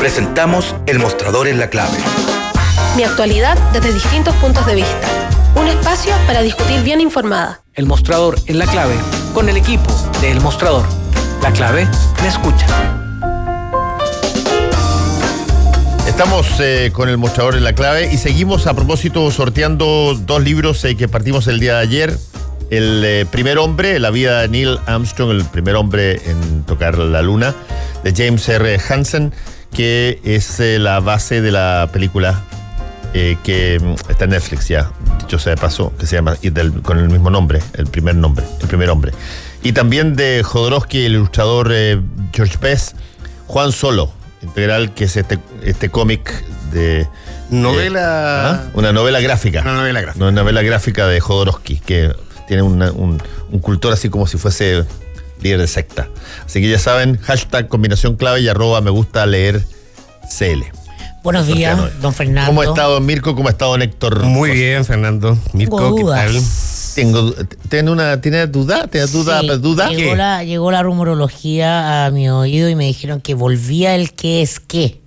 Presentamos El Mostrador en la Clave. Mi actualidad desde distintos puntos de vista. Un espacio para discutir bien informada. El Mostrador en la Clave, con el equipo de El Mostrador. La Clave me escucha. Estamos con El Mostrador en la Clave y seguimos a propósito sorteando dos libros que partimos el día de ayer. El primer hombre, la vida de Neil Armstrong, el primer hombre en tocar la luna, de James R. Hansen, que es la base de la película que está en Netflix ya, dicho sea de paso, que se llama con el mismo nombre, el primer hombre. Y también de Jodorowsky, el ilustrador George Best, Juan Solo, integral, que es este cómic de... Una novela gráfica. Una novela gráfica de Jodorowsky, que tiene un cultor así como si fuese líder de secta. Así que ya saben, hashtag combinación clave y @ me gusta leer CL. Buenos días, don Fernando. ¿Cómo ha estado Mirko? ¿Cómo ha estado Héctor? Muy bien, Fernando. Mirko, ¿qué tal? ¿Tiene duda? Sí, llegó la rumorología a mi oído y me dijeron que volvía el qué es qué.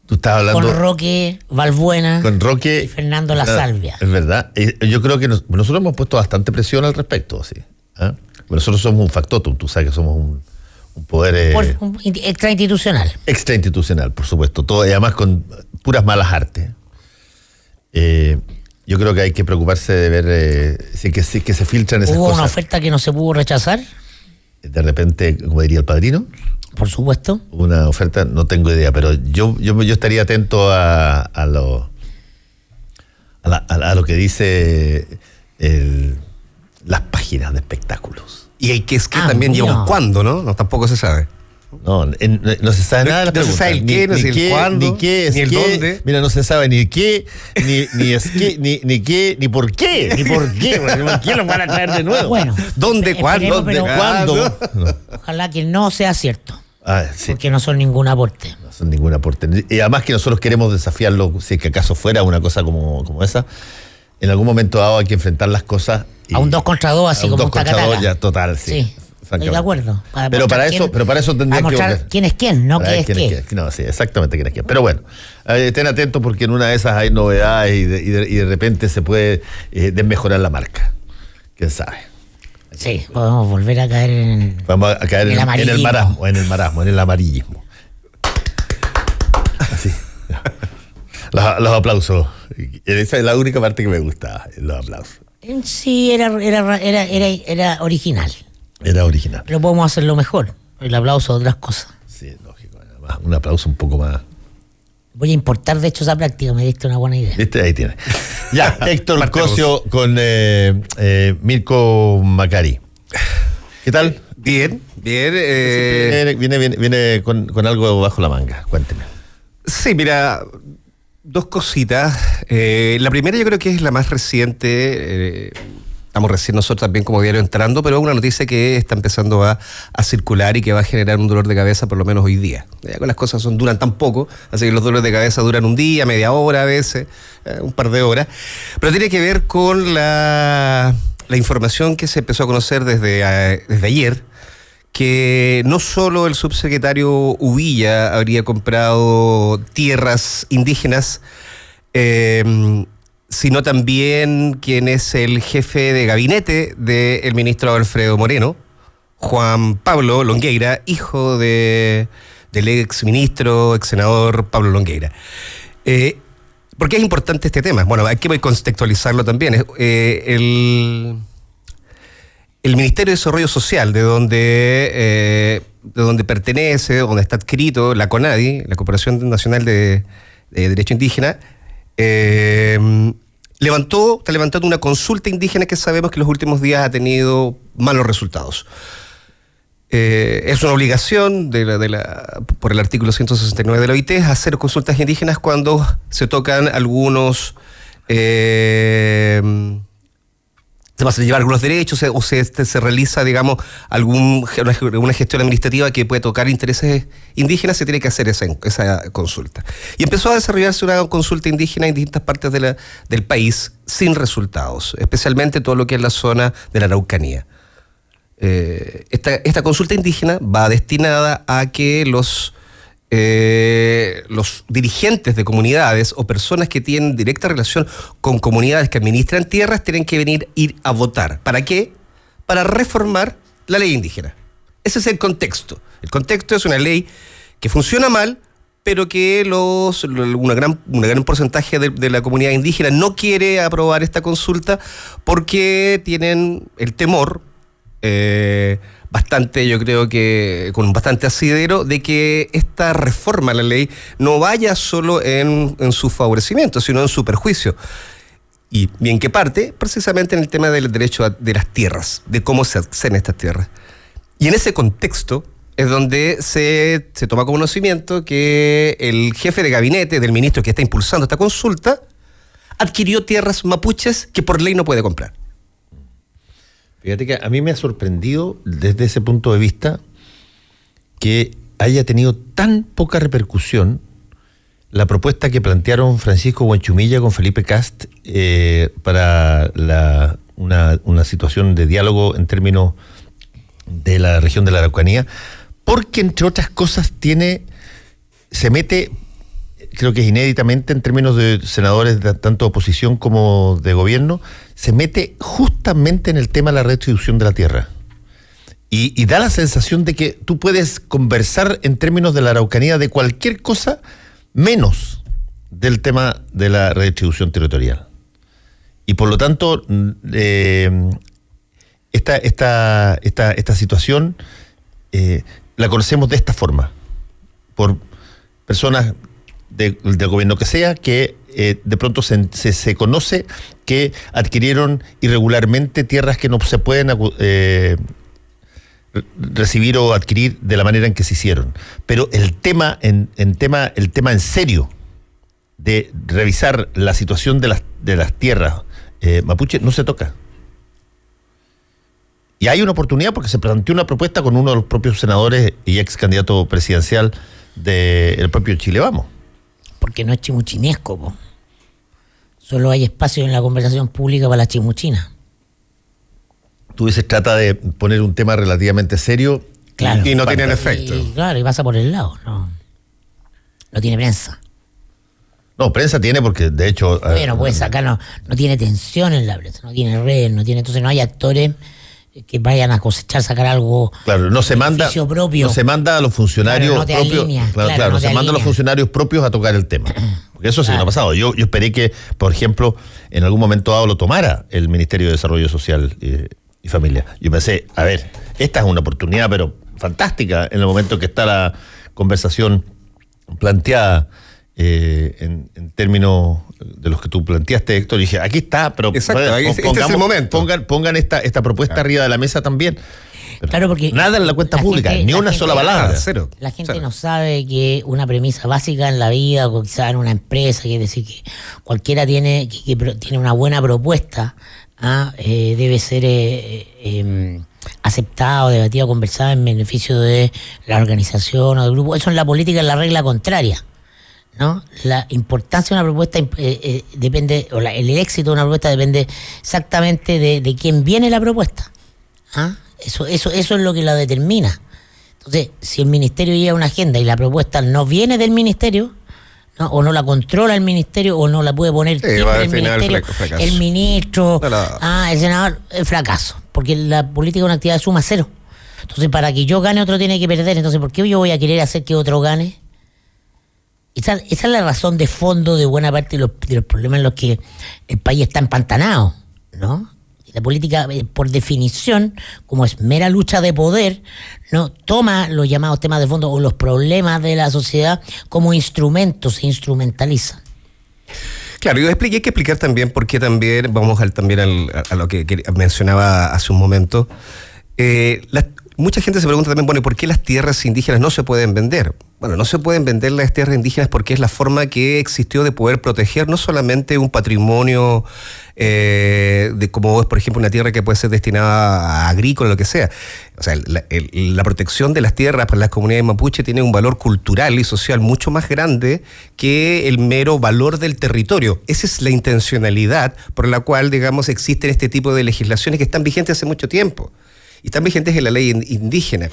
Tú estás hablando con Roque Balbuena y Fernando La Salvia. Es verdad. Yo creo que nosotros hemos puesto bastante presión al respecto, sí. Nosotros somos un factotum, tú sabes que somos un poder... extrainstitucional. Extrainstitucional, por supuesto. Todo, y además con puras malas artes. Yo creo que hay que preocuparse de ver que se filtran esas cosas. ¿Hubo una oferta que no se pudo rechazar? De repente, como diría el padrino. Por supuesto. Una oferta, no tengo idea, pero yo estaría atento a lo que dice las páginas de espectáculos. Y el que es que también lleva un cuándo, ¿no? No, tampoco se sabe. No se sabe nada de la pregunta. No se sabe el qué, no se sabe el cuándo, ni qué es ni el qué. dónde. Mira, no se sabe ni qué, ni es qué, ni qué, ni por qué. Ni por qué, porque ¿por qué los van a traer de nuevo? Bueno. ¿Dónde, cuándo? ¿Cuándo? Ojalá que no sea cierto. Sí. Porque no son ningún aporte. No son ningún aporte. Y además que nosotros queremos desafiarlo, si es que acaso fuera una cosa como esa. En algún momento dado hay que enfrentar las cosas. A un 2 contra 2, así como un tacataca. Ya, total, sí. Estoy de acuerdo. Pero para eso tendría que mostrar quién es quién, no qué es qué. No, sí, exactamente quién es quién. Pero bueno, estén atentos porque en una de esas hay novedades y de repente se puede desmejorar la marca. ¿Quién sabe? Sí, podemos volver a caer en el marasmo, en el amarillismo. Así. Los aplausos. Esa es la única parte que me gusta, los aplausos. Sí, era original. Era original. Pero podemos hacerlo mejor. El aplauso de otras cosas. Sí, lógico. Además, un aplauso un poco más. Voy a importar, de hecho, esa práctica. Me diste una buena idea. ¿Viste? Ahí tiene. Ya, Héctor Cosio con Mirko Macari. ¿Qué tal? Bien. Viene con algo bajo la manga. Cuénteme. Sí, mira, dos cositas. La primera yo creo que es la más reciente. Estamos recién nosotros también como diario entrando, pero es una noticia que está empezando a circular y que va a generar un dolor de cabeza por lo menos hoy día. Ya con las cosas duran tan poco, así que los dolores de cabeza duran un día, media hora a veces, un par de horas. Pero tiene que ver con la información que se empezó a conocer desde ayer, que no solo el subsecretario Uvilla habría comprado tierras indígenas, sino también quien es el jefe de gabinete del ministro Alfredo Moreno, Juan Pablo Longueira, hijo del ex ministro, ex senador Pablo Longueira. ¿Por qué es importante este tema? Bueno, hay que contextualizarlo también. El Ministerio de Desarrollo Social, de donde pertenece, donde está adscrito la CONADI, la Corporación Nacional de Derecho Indígena, está levantando una consulta indígena que sabemos que en los últimos días ha tenido malos resultados. Es una obligación por el artículo 169 de la OIT hacer consultas indígenas cuando se tocan algunos se van a llevar algunos derechos o se realiza, digamos, una gestión administrativa que puede tocar intereses indígenas, se tiene que hacer esa consulta. Y empezó a desarrollarse una consulta indígena en distintas partes del país sin resultados, especialmente todo lo que es la zona de la Araucanía. Esta consulta indígena va destinada a que los los dirigentes de comunidades o personas que tienen directa relación con comunidades que administran tierras tienen que ir a votar. ¿Para qué? Para reformar la ley indígena. Ese es el contexto. El contexto es una ley que funciona mal, pero que una gran porcentaje de la comunidad indígena no quiere aprobar esta consulta porque tienen el temor bastante, yo creo que con bastante asidero, de que esta reforma a la ley no vaya solo en su favorecimiento, sino en su perjuicio. Y bien que parte precisamente en el tema del derecho de las tierras, de cómo se acceden a estas tierras. Y en ese contexto es donde se toma conocimiento que el jefe de gabinete del ministro que está impulsando esta consulta adquirió tierras mapuches que por ley no puede comprar. Fíjate que a mí me ha sorprendido desde ese punto de vista que haya tenido tan poca repercusión la propuesta que plantearon Francisco Huanchumilla con Felipe Cast para una situación de diálogo en términos de la región de la Araucanía, porque entre otras cosas se mete, creo que es inéditamente en términos de senadores de tanto oposición como de gobierno, se mete justamente en el tema de la redistribución de la tierra. Y da la sensación de que tú puedes conversar en términos de la Araucanía de cualquier cosa menos del tema de la redistribución territorial. Y por lo tanto, esta situación la conocemos de esta forma, por personas del gobierno que sea, que de pronto se conoce que adquirieron irregularmente tierras que no se pueden recibir o adquirir de la manera en que se hicieron. Pero el tema en serio de revisar la situación de las tierras mapuche no se toca. Y hay una oportunidad porque se planteó una propuesta con uno de los propios senadores y ex candidato presidencial del propio Chile Vamos. Porque no es chimuchinesco, po. Solo hay espacio en la conversación pública para la chimuchina. Tú dices, trata de poner un tema relativamente serio, claro, y no tiene efecto. Claro, y pasa por el lado, no tiene prensa. No, prensa tiene porque de hecho... Bueno, puede sacar, no tiene tensión en la prensa, no tiene redes, entonces no hay actores que vayan a sacar algo. Claro, no se manda a los funcionarios propios. No se manda a los funcionarios propios a tocar el tema. Porque eso sí no ha pasado. Yo esperé que, por ejemplo, en algún momento dado lo tomara el Ministerio de Desarrollo Social y Familia. Yo pensé, a ver, esta es una oportunidad, pero fantástica, en el momento que está la conversación planteada en términos de los que tú planteaste, Héctor. Y dije, aquí está, pero exacto, este es el momento. Pongan esta propuesta arriba de la mesa también. Pero claro, porque nada en la cuenta pública, ni una sola palabra. Cero. La gente no sabe que una premisa básica en la vida, o quizás en una empresa, que es decir, que cualquiera tiene una buena propuesta, debe ser aceptado, debatido, conversado en beneficio de la organización o del grupo. Eso en la política es la regla contraria, ¿no? La importancia de una propuesta depende, o el éxito de una propuesta depende exactamente de quién viene la propuesta. Eso es lo que la determina. Entonces, si el ministerio lleva una agenda y la propuesta no viene del ministerio, ¿no? O no la controla el ministerio, o no la puede poner el ministerio, el ministro, el senador, el fracaso. Porque la política es una actividad de suma cero. Entonces, para que yo gane, otro tiene que perder. Entonces, ¿por qué yo voy a querer hacer que otro gane? Esa es la razón de fondo de buena parte de los problemas en los que el país está empantanado, ¿no? La política, por definición, como es mera lucha de poder, no toma los llamados temas de fondo o los problemas de la sociedad como instrumentos, se instrumentalizan. Claro, hay que explicar también por qué también, vamos a lo que mencionaba hace un momento. Mucha gente se pregunta también, bueno, ¿y por qué las tierras indígenas no se pueden vender? Bueno, no se pueden vender las tierras indígenas porque es la forma que existió de poder proteger no solamente un patrimonio de como es, por ejemplo, una tierra que puede ser destinada a agrícola o lo que sea. O sea, la protección de las tierras para las comunidades mapuche tiene un valor cultural y social mucho más grande que el mero valor del territorio. Esa es la intencionalidad por la cual, digamos, existen este tipo de legislaciones que están vigentes hace mucho tiempo. Y están vigentes en la ley indígena.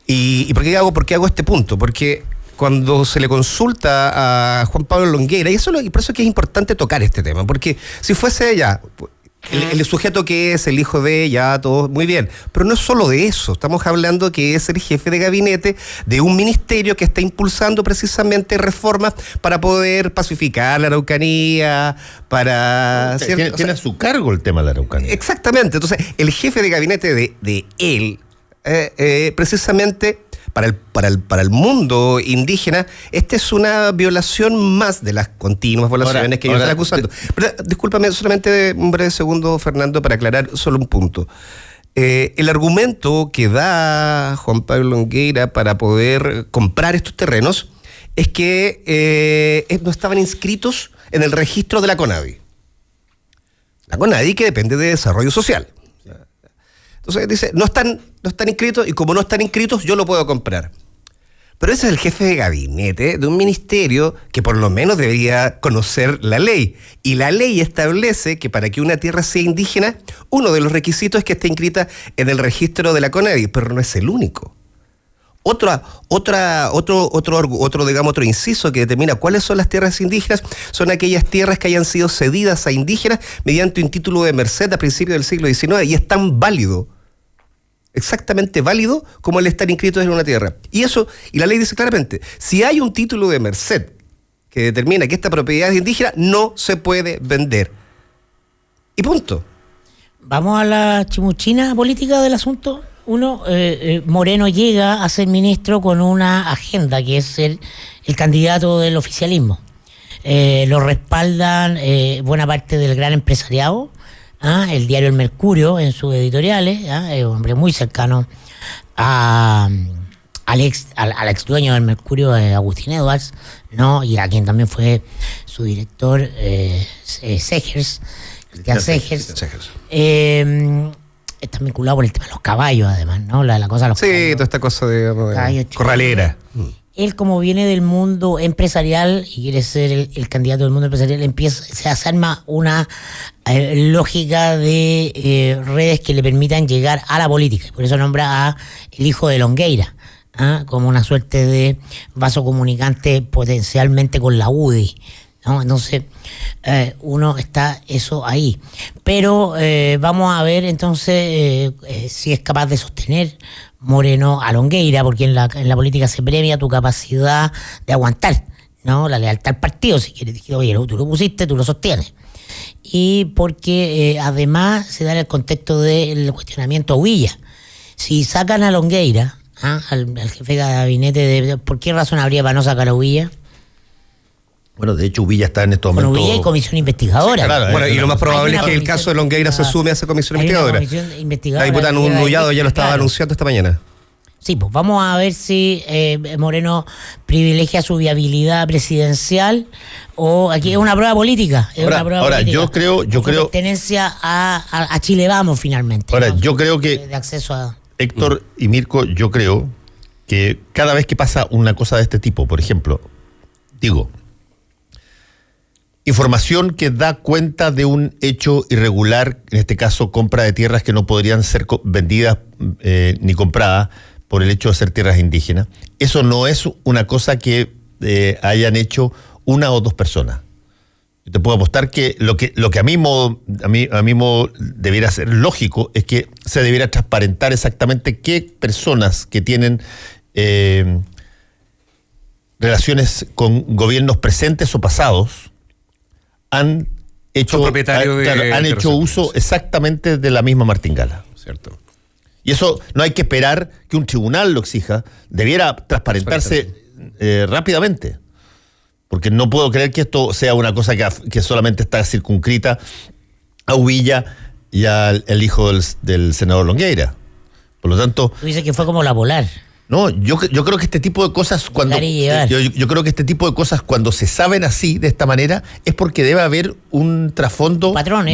¿Y por qué hago este punto? Porque cuando se le consulta a Juan Pablo Longueira, y por eso es que es importante tocar este tema, porque si fuese ella... El sujeto que es el hijo de ella, todo muy bien, pero no es solo de eso, estamos hablando que es el jefe de gabinete de un ministerio que está impulsando precisamente reformas para poder pacificar la Araucanía, para... Tiene a su cargo el tema de la Araucanía. Exactamente, entonces el jefe de gabinete de él, precisamente... Para el mundo indígena, esta es una violación más de las continuas violaciones que ellos están acusando. Pero, discúlpame, solamente un breve segundo, Fernando, para aclarar solo un punto. El argumento que da Juan Pablo Longueira para poder comprar estos terrenos es que no estaban inscritos en el registro de la CONADI. La CONADI, que depende de desarrollo social. Entonces dice, no están inscritos, y como no están inscritos, yo lo puedo comprar. Pero ese es el jefe de gabinete de un ministerio que por lo menos debería conocer la ley. Y la ley establece que para que una tierra sea indígena, uno de los requisitos es que esté inscrita en el registro de la CONADI, pero no es el único. Otro inciso que determina cuáles son las tierras indígenas son aquellas tierras que hayan sido cedidas a indígenas mediante un título de merced a principios del siglo XIX, y es tan válido, exactamente válido, como el estar inscrito en una tierra. Y la ley dice claramente, si hay un título de merced que determina que esta propiedad es indígena, no se puede vender. Y punto. Vamos a la chimuchina política del asunto. Moreno llega a ser ministro con una agenda que es ser el candidato del oficialismo. Lo respaldan buena parte del gran empresariado, el diario El Mercurio en sus editoriales, es un hombre muy cercano al ex dueño del Mercurio, Agustín Edwards, ¿no? Y a quien también fue su director, Segers, Cristian Segers. Está vinculado por el tema de los caballos, además, ¿no? La cosa de los caballos. Sí, toda esta cosa de corralera. Él, como viene del mundo empresarial y quiere ser el candidato del mundo empresarial, se arma una lógica de redes que le permitan llegar a la política. Por eso nombra a el hijo de Longueira, como una suerte de vaso comunicante potencialmente con la UDI, ¿no? Entonces, uno está eso ahí. Pero vamos a ver entonces si es capaz de sostener Moreno a Longueira, porque en la política se premia tu capacidad de aguantar, ¿no? La lealtad al partido, si quieres. Dije, oye, tú lo pusiste, tú lo sostienes. Y porque además se da en el contexto del cuestionamiento a Uvilla. Si sacan a Longueira, al jefe de gabinete, ¿por qué razón habría para no sacar a Uvilla? Bueno, de hecho, Uvilla está en estos momentos... Uvilla hay comisión investigadora. Sí, claro, bueno, y lo más probable es que el caso de Longueira se sume a esa comisión investigadora. La diputada Nullado ya lo estaba anunciando esta mañana. Sí, pues vamos a ver si Moreno privilegia su viabilidad presidencial o aquí es una prueba política. Ahora, yo creo... pertenencia a Chile Vamos, finalmente. Ahora, ¿no? yo creo que... De acceso a... Héctor y Mirko, yo creo que cada vez que pasa una cosa de este tipo, por ejemplo, información que da cuenta de un hecho irregular, en este caso compra de tierras que no podrían ser vendidas ni compradas por el hecho de ser tierras indígenas, eso no es una cosa que hayan hecho una o dos personas. Yo te puedo apostar que lo que a mí debiera ser lógico es que se debiera transparentar exactamente qué personas que tienen relaciones con gobiernos presentes o pasados han hecho uso exactamente de la misma martingala. Cierto. Y eso no hay que esperar que un tribunal lo exija, debiera transparentarse rápidamente. Porque no puedo creer que esto sea una cosa que solamente está circunscrita a Uvilla y al hijo del senador Longueira. Por lo tanto... Tú dices que fue como la Polar. No, yo creo que este tipo de cosas cuando yo creo que este tipo de cosas cuando se saben así de esta manera es porque debe haber un trasfondo, un patrón,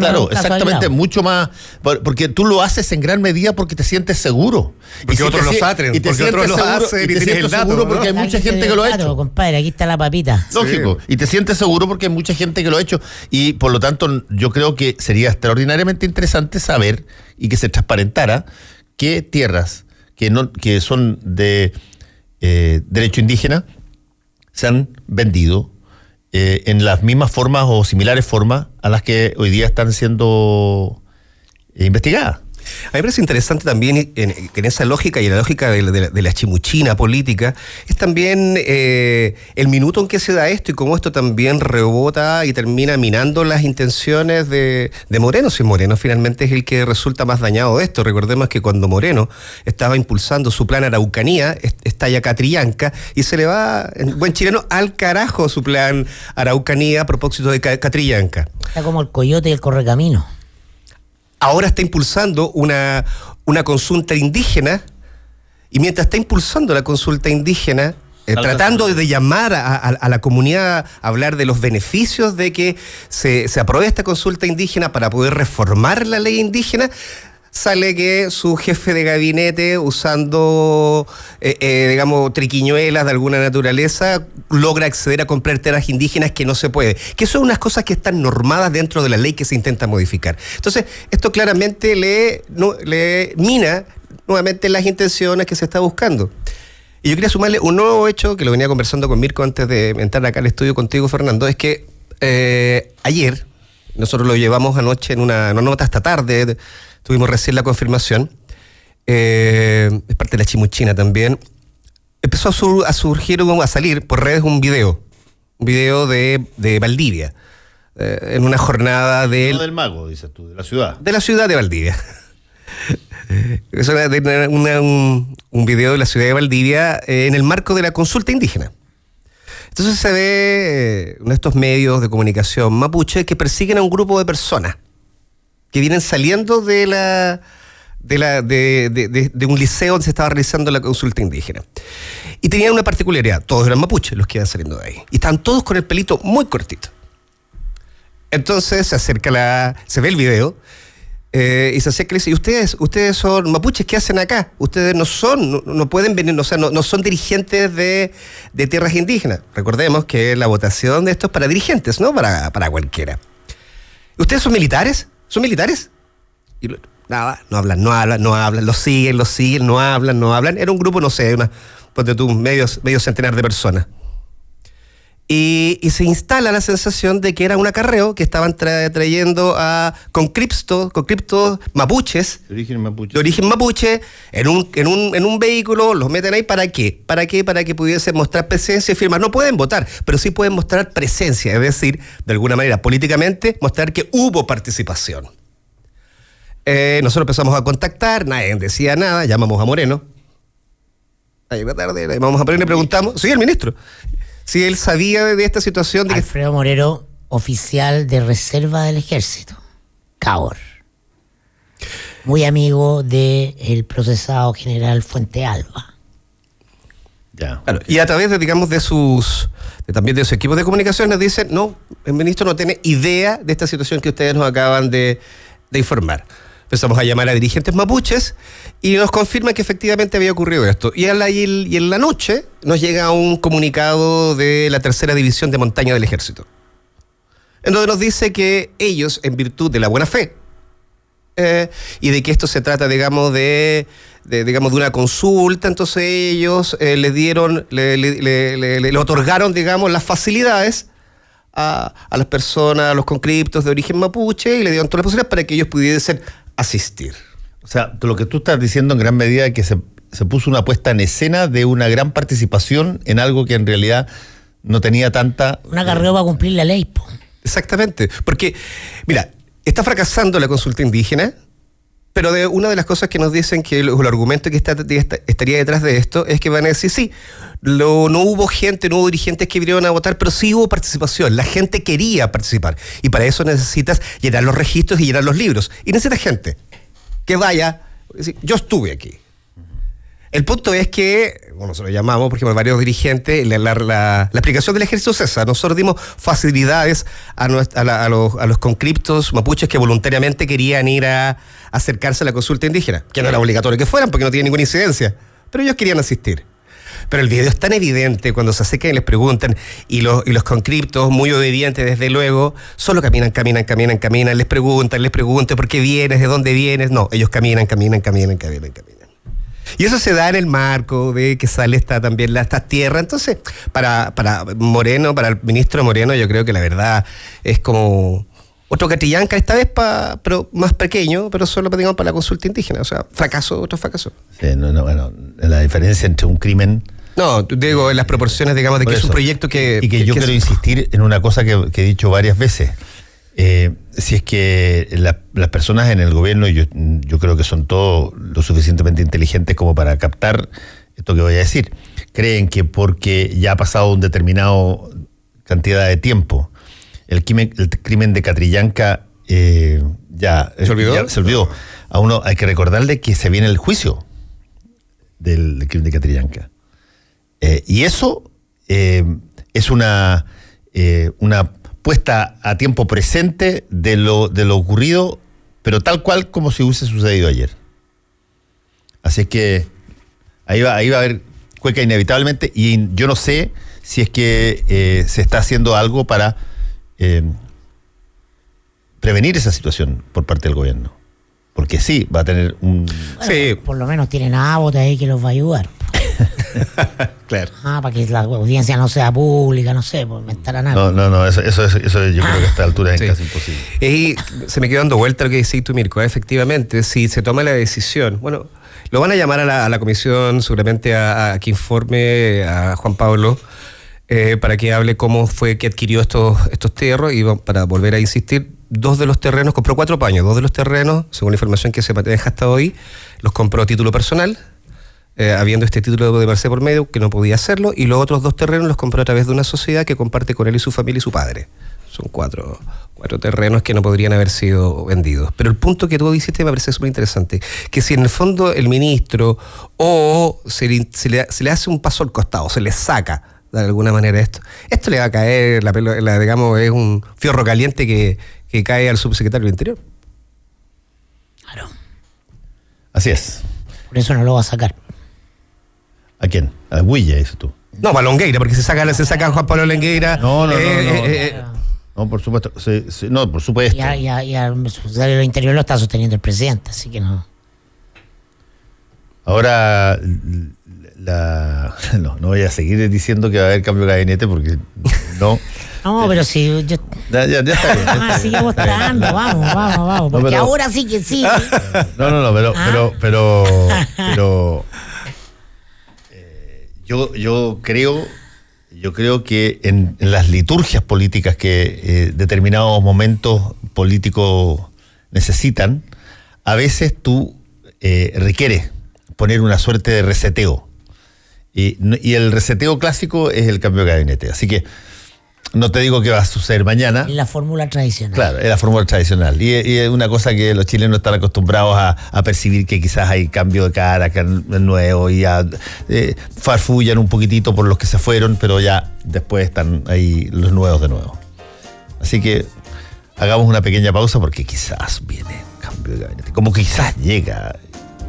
claro, exactamente, mucho más, porque tú lo haces en gran medida porque te sientes seguro, porque otros lo hacen, y te sientes seguro porque hay mucha gente que lo ha hecho, compadre, aquí está la papita, lógico, y te sientes seguro porque hay mucha gente que lo ha hecho, y por lo tanto yo creo que sería extraordinariamente interesante saber y que se transparentara qué tierras que son de derecho indígena se han vendido en las mismas formas o similares formas a las que hoy día están siendo investigadas. A mí me parece interesante también en esa lógica y en la lógica de la chimuchina política, es también el minuto en que se da esto y cómo esto también rebota y termina minando las intenciones de Moreno. Si Moreno finalmente es el que resulta más dañado de esto. Recordemos que cuando Moreno estaba impulsando su plan Araucanía, estalla Catrillanca y se le va, en buen chileno, al carajo su plan Araucanía a propósito de Catrillanca. Está como el coyote y el correcamino. Ahora está impulsando una consulta indígena, y mientras está impulsando la consulta indígena, tratando de llamar a la comunidad a hablar de los beneficios de que se apruebe esta consulta indígena para poder reformar la ley indígena, sale que su jefe de gabinete, usando, digamos, triquiñuelas de alguna naturaleza, logra acceder a comprar tierras indígenas que no se puede. Que son unas cosas que están normadas dentro de la ley que se intenta modificar. Entonces, esto claramente le mina nuevamente las intenciones que se está buscando. Y yo quería sumarle un nuevo hecho, que lo venía conversando con Mirko antes de entrar acá al estudio contigo, Fernando, es que ayer, nosotros lo llevamos anoche en una nota hasta tarde, tuvimos recién la confirmación, es parte de la chimuchina también, empezó a surgir, a salir por redes un video de Valdivia, en una jornada No del Mago, dices tú, de la ciudad. De la ciudad de Valdivia. Es un video de la ciudad de Valdivia en el marco de la consulta indígena. Entonces se ve uno de estos medios de comunicación mapuche que persiguen a un grupo de personas que vienen saliendo de un liceo donde se estaba realizando la consulta indígena. Y tenían una particularidad, todos eran mapuches los que iban saliendo de ahí. Y estaban todos con el pelito muy cortito. Entonces se ve el video, y se acerca y dice: ustedes son mapuches, ¿qué hacen acá? Ustedes no pueden venir, o sea, no son dirigentes de tierras indígenas. Recordemos que la votación de esto es para dirigentes, no para cualquiera. ¿Ustedes son militares? ¿Son militares? Y nada, no hablan, los siguen, no hablan. Era un grupo, no sé, ponte tú, medio centenar de personas. Y se instala la sensación de que era un acarreo que estaban trayendo con criptos mapuches, de origen mapuche, en un vehículo. Los meten ahí, ¿para qué? Para que pudiesen mostrar presencia y firmar. No pueden votar, pero sí pueden mostrar presencia, es decir, de alguna manera, políticamente, mostrar que hubo participación. Nosotros empezamos a contactar, nadie decía nada, llamamos a Moreno. Ayer la tarde llamamos a Moreno y preguntamos, sí, el ministro, si él sabía de esta situación. Alfredo Moreno, oficial de reserva del ejército, Cabor, muy amigo del procesado general Fuente Alba. Ya. Claro, y a través también de su equipo de comunicación nos dicen: no, el ministro no tiene idea de esta situación que ustedes nos acaban de informar. Empezamos a llamar a dirigentes mapuches y nos confirman que efectivamente había ocurrido esto. Y en la noche nos llega un comunicado de la 3ª División de Montaña del Ejército, en donde nos dice que ellos, en virtud de la buena fe, y de que esto se trata, digamos, de una consulta, entonces ellos le otorgaron, digamos, las facilidades a las personas, a los conscriptos de origen mapuche, y le dieron todas las posibilidades para que ellos pudiesen asistir. O sea, lo que tú estás diciendo en gran medida es que se puso una puesta en escena de una gran participación en algo que en realidad no tenía tanta... Un acarreo para cumplir la ley, po. Exactamente, porque, mira, está fracasando la consulta indígena, pero una de las cosas que nos dicen que el argumento que estaría detrás de esto es que van a decir: sí, no hubo dirigentes que vinieron a votar, pero sí hubo participación, la gente quería participar, y para eso necesitas llenar los registros y llenar los libros, y necesitas gente que vaya, decir, yo estuve aquí. El punto es que, bueno, nosotros lo llamamos, por ejemplo, varios dirigentes, la aplicación del ejército cesa. Nosotros dimos facilidades a los conscriptos mapuches que voluntariamente querían ir a acercarse a la consulta indígena, que no era obligatorio que fueran porque no tiene ninguna incidencia, pero ellos querían asistir. Pero el video es tan evidente cuando se acercan y les preguntan, y los conscriptos, muy obedientes desde luego, solo caminan, les preguntan por qué vienes, de dónde vienes. No, ellos caminan. Y eso se da en el marco de que sale esta tierra. Entonces, para Moreno, para el ministro Moreno, yo creo que la verdad es como otro Catrillanca, esta vez pero más pequeño, pero solo digamos para la consulta indígena. O sea, otro fracaso. Sí, bueno, la diferencia entre un crimen... No, digo, en las proporciones, digamos, de que es un proyecto que... Y que yo quiero insistir en una cosa que he dicho varias veces. Si es que las personas en el gobierno, yo creo que son todos lo suficientemente inteligentes como para captar esto que voy a decir. Creen que porque ya ha pasado un determinado cantidad de tiempo, el crimen de Catrillanca ya se olvidó. A uno hay que recordarle que se viene el juicio del crimen de Catrillanca. Y eso es una puesta a tiempo presente de lo ocurrido, pero tal cual como si hubiese sucedido ayer. Así es que ahí va a haber cueca inevitablemente, y yo no sé si es que se está haciendo algo para prevenir esa situación por parte del gobierno. Porque sí, va a tener un... Bueno, sí. Por lo menos tienen a Abbott ahí que los va a ayudar. Claro. Para que la audiencia no sea pública, no sé, por inventar a nadie. No, eso yo creo que a esta altura es casi imposible. Y se me quedó dando vuelta lo que decís tú, Mirko. Efectivamente, si se toma la decisión, bueno, lo van a llamar a la comisión seguramente a que informe a Juan Pablo para que hable cómo fue que adquirió estos terrenos, y para volver a insistir, 2 de los terrenos, compró 4 paños, 2 de los terrenos, según la información que se maneja hasta hoy, los compró a título personal, habiendo este título de Merced por medio, que no podía hacerlo, y los otros 2 terrenos los compró a través de una sociedad que comparte con él y su familia y su padre. Son 4 terrenos que no podrían haber sido vendidos. Pero el punto que tú dijiste me parece súper interesante, que si en el fondo el ministro se le hace un paso al costado, se le saca de alguna manera esto le va a caer, digamos, es un fierro caliente que cae al subsecretario del Interior. Claro. Así es. Por eso no lo va a sacar. ¿A quién? A Huilla, dices tú. No, para Longueira, porque se saca a Juan Pablo Longueira. No, por supuesto. No, por supuesto. Y al subsecretario del Interior lo está sosteniendo el presidente, así que no. Ahora, no voy a seguir diciendo que va a haber cambio de gabinete porque no. No, pero si yo... Ya está bien. Sigue mostrando, vamos. Porque pero, ahora sí que sí. Pero yo creo que en las liturgias políticas que determinados momentos políticos necesitan, a veces tú requieres poner una suerte de reseteo. Y el reseteo clásico es el cambio de gabinete. Así que no te digo que va a suceder mañana. Es la fórmula tradicional. Claro, es la fórmula tradicional. Y es una cosa que los chilenos están acostumbrados a percibir, que quizás hay cambio de cara, que es nuevo, y farfullan un poquitito por los que se fueron, pero ya después están ahí los nuevos de nuevo. Así que hagamos una pequeña pausa porque quizás viene cambio de gabinete. Como quizás llega,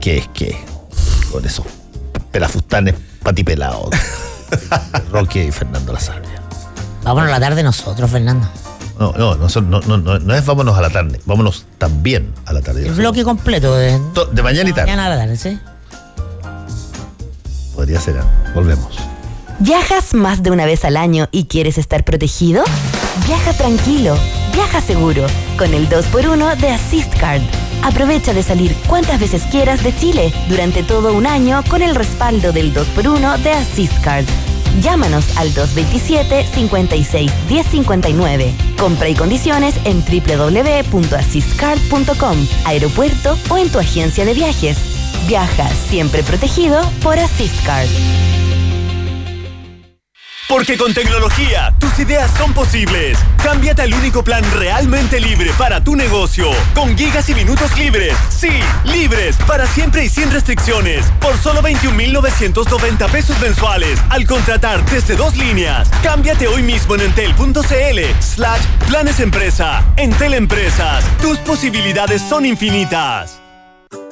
¿qué es qué? Con esos pelafustanes patipelados. Roque y Fernando La Sabia. Vámonos a la tarde nosotros, Fernando. No es vámonos a la tarde, vámonos también a la tarde. El bloque completo de mañana y tarde. Mañana a la tarde, ¿sí? Podría ser, volvemos. ¿Viajas más de una vez al año y quieres estar protegido? Viaja tranquilo, viaja seguro, con el 2x1 de Assist Card. Aprovecha de salir cuantas veces quieras de Chile durante todo un año con el respaldo del 2x1 de Assist Card. Llámanos al 227-56-1059. Compra y condiciones en www.assistcard.com, aeropuerto o en tu agencia de viajes. Viaja siempre protegido por Assist Card. Porque con tecnología, tus ideas son posibles. Cámbiate al único plan realmente libre para tu negocio. Con gigas y minutos libres. Sí, libres, para siempre y sin restricciones. Por solo 21,990 pesos mensuales. Al contratar desde 2 líneas. Cámbiate hoy mismo en entel.cl/planes empresa. Entel Empresas. Tus posibilidades son infinitas.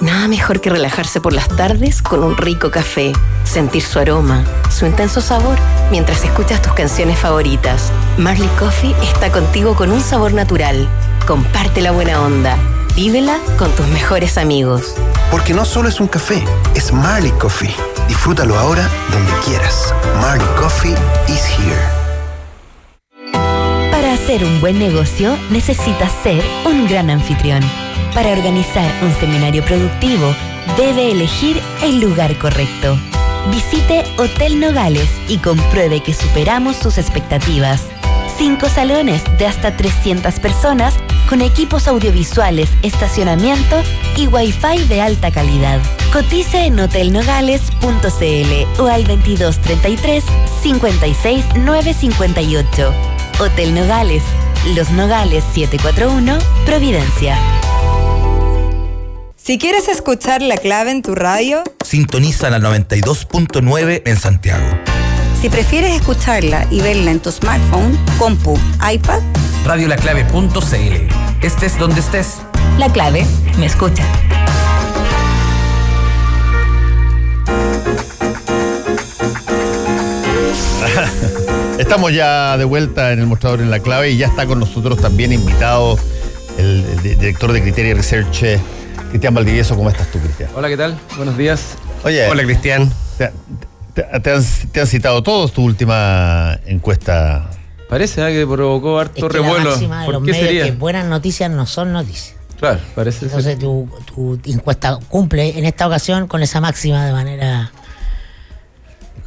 Nada mejor que relajarse por las tardes con un rico café, sentir su aroma, su intenso sabor, mientras escuchas tus canciones favoritas. Marley Coffee está contigo con un sabor natural. Comparte la buena onda. Vívela con tus mejores amigos. Porque no solo es un café, es Marley Coffee. Disfrútalo ahora donde quieras. Marley Coffee is here. Para hacer un buen negocio, necesitas ser un gran anfitrión. Para organizar un seminario productivo, debe elegir el lugar correcto. Visite Hotel Nogales y compruebe que superamos sus expectativas. 5 salones de hasta 300 personas con equipos audiovisuales, estacionamiento y Wi-Fi de alta calidad. Cotice en hotelnogales.cl o al 2233 56 958. Hotel Nogales, Los Nogales 741, Providencia. Si quieres escuchar La Clave en tu radio, sintoniza la 92.9 en Santiago. Si prefieres escucharla y verla en tu smartphone, compu, iPad, radiolaclave.cl. Estés donde estés. La Clave me escucha. Estamos ya de vuelta en el mostrador en La Clave y ya está con nosotros también invitado el director de Criteria Research, Cristian Valdivieso. ¿Cómo estás tú, Cristian? Hola, ¿qué tal? Buenos días. Oye, Hola, Cristian. Te han citado todos tu última encuesta. Parece que provocó harto revuelo. ¿Por qué sería? Que buenas noticias no son noticias. Claro, parece. Entonces tu encuesta cumple en esta ocasión con esa máxima de manera...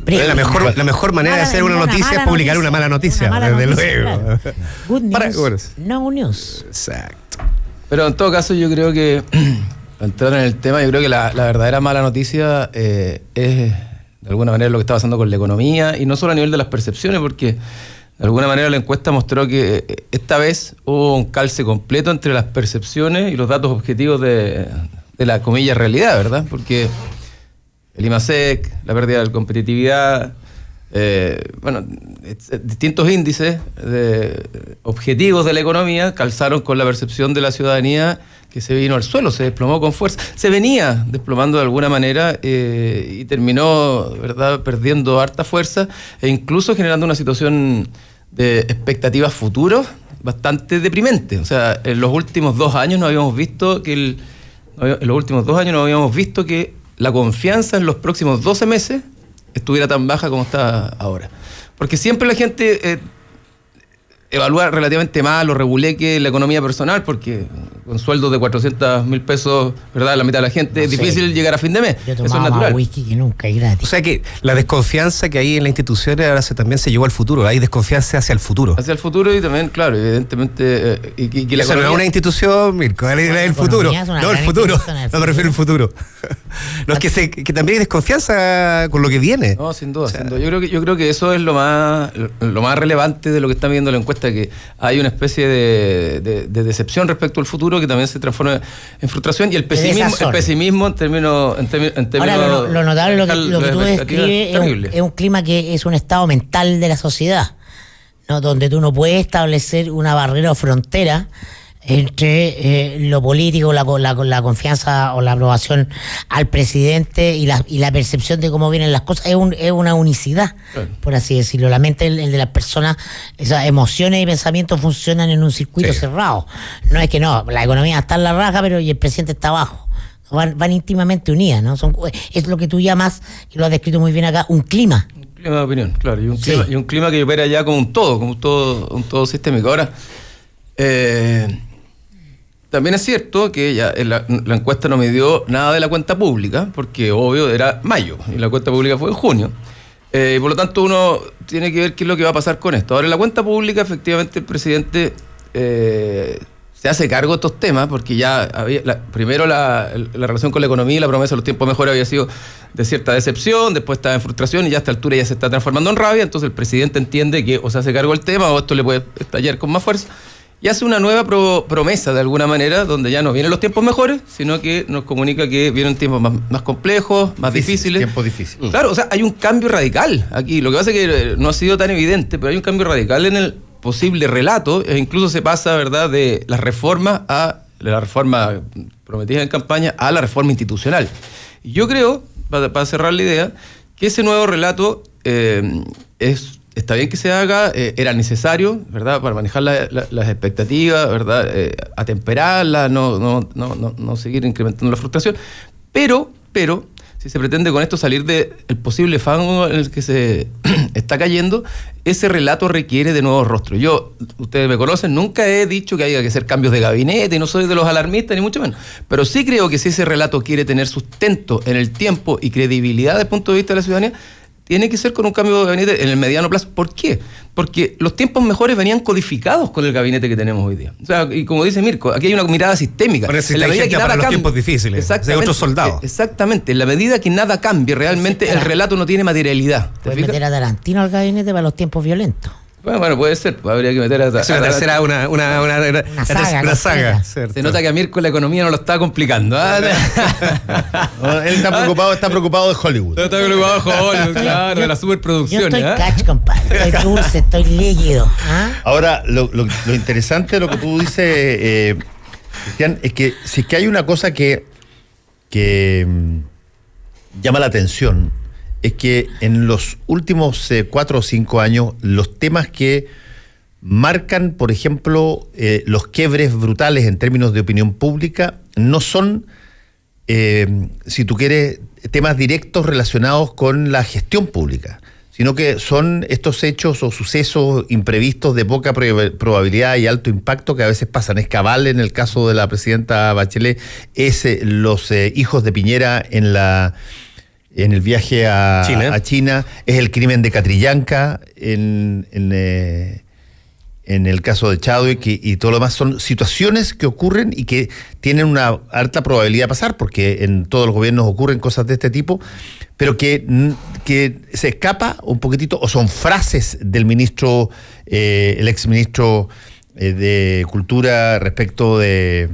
La mejor manera de hacer una noticia es publicar una mala noticia, desde luego. Claro. Good news, no news. Exacto. Pero en todo caso yo creo que, para entrar en el tema, yo creo que la verdadera mala noticia es de alguna manera lo que está pasando con la economía, y no solo a nivel de las percepciones, porque de alguna manera la encuesta mostró que esta vez hubo un calce completo entre las percepciones y los datos objetivos de la comilla realidad, ¿verdad? Porque el IMASEC, la pérdida de competitividad, distintos índices objetivos de la economía calzaron con la percepción de la ciudadanía, que se vino al suelo, se desplomó con fuerza. Se venía desplomando de alguna manera y terminó, ¿verdad?, perdiendo harta fuerza e incluso generando una situación de expectativas futuros bastante deprimente. O sea, en los últimos 2 años no habíamos visto que la confianza en los próximos 12 meses estuviera tan baja como está ahora. Porque siempre la gente evalúa relativamente mal o reguleque la economía personal, porque con sueldos de 400.000 pesos, ¿verdad?, la mitad de la gente, es difícil llegar a fin de mes. Eso es natural. Whisky que nunca es gratis. O sea que la desconfianza que hay en las instituciones ahora también se llevó al futuro. Hay desconfianza hacia el futuro. Hacia el futuro, y también, claro, evidentemente... y la economía no es una institución, Mirko, es el futuro. No, el futuro. No me refiero al futuro. No, es que también hay desconfianza con lo que viene. No, sin duda, sin duda. Yo creo que eso es lo más relevante de lo que está viendo la encuesta, que hay una especie de decepción respecto al futuro que también se transforma en frustración, y el pesimismo en términos Ahora, lo notable, lo que tú describes es un clima que es un estado mental de la sociedad, ¿no? Donde tú no puedes establecer una barrera o frontera entre lo político, la confianza o la aprobación al presidente y la percepción de cómo vienen las cosas. Es una unicidad, claro, por así decirlo. La mente, el de las personas, esas emociones y pensamientos funcionan en un circuito cerrado. No es que la economía está en la raja, pero y el presidente está abajo. Van íntimamente unidas, ¿no? Es lo que tú llamas, y lo has descrito muy bien acá, un clima. Un clima de opinión, claro, y un clima que opera ya como un todo sistémico. Ahora, también es cierto que ya la encuesta no midió nada de la cuenta pública, porque obvio era mayo y la cuenta pública fue en junio. Y por lo tanto uno tiene que ver qué es lo que va a pasar con esto. Ahora, en la cuenta pública, efectivamente, el presidente se hace cargo de estos temas, porque ya había primero la relación con la economía y la promesa de los tiempos mejores había sido de cierta decepción, después estaba en frustración, y ya a esta altura ya se está transformando en rabia. Entonces el presidente entiende que o se hace cargo del tema o esto le puede estallar con más fuerza. Y hace una nueva promesa, de alguna manera, donde ya no vienen los tiempos mejores, sino que nos comunica que vienen tiempos más complejos, más difíciles. Tiempos difíciles. Claro, o sea, hay un cambio radical aquí. Lo que pasa es que no ha sido tan evidente, pero hay un cambio radical en el posible relato, e incluso se pasa, ¿verdad?, de la reforma prometida en campaña a la reforma institucional. Y yo creo, para cerrar la idea, que ese nuevo relato está bien que se haga, era necesario, ¿verdad?, para manejar las expectativas, ¿verdad?, atemperarlas, no seguir incrementando la frustración, Pero, si se pretende con esto salir del posible fango en el que se está cayendo, ese relato requiere de nuevos rostros. Yo, ustedes me conocen, nunca he dicho que haya que hacer cambios de gabinete, y no soy de los alarmistas, ni mucho menos. Pero sí creo que si ese relato quiere tener sustento en el tiempo y credibilidad desde el punto de vista de la ciudadanía, tiene que ser con un cambio de gabinete en el mediano plazo. ¿Por qué? Porque los tiempos mejores venían codificados con el gabinete que tenemos hoy día. O sea, y como dice Mirko, aquí hay una mirada sistémica. En la medida que nada cambie, los tiempos difíciles, hay otros soldados. Exactamente, en la medida que nada cambie, realmente el relato no tiene materialidad. Puedes meter a Tarantino al gabinete para los tiempos violentos. Bueno, puede ser, habría que meter a... Es una tercera, una saga. Se nota que a Mirko la economía no lo está complicando. Él está preocupado de Hollywood. Está preocupado de Hollywood, claro, de las superproducciones. Yo estoy catch, compadre, estoy dulce, estoy líquido. Ahora, lo interesante de lo que tú dices, Cristian, es que si es que hay una cosa que llama la atención, es que en los últimos 4 o 5 años, los temas que marcan, por ejemplo, los quiebres brutales en términos de opinión pública, no son, si tú quieres, temas directos relacionados con la gestión pública, sino que son estos hechos o sucesos imprevistos de poca probabilidad y alto impacto que a veces pasan. Es cabal en el caso de la presidenta Bachelet, es los hijos de Piñera en el viaje a China, es el crimen de Catrillanca en el caso de Chadwick y todo lo demás. Son situaciones que ocurren y que tienen una alta probabilidad de pasar, porque en todos los gobiernos ocurren cosas de este tipo, pero que se escapa un poquitito, o son frases del ministro, el exministro de Cultura respecto del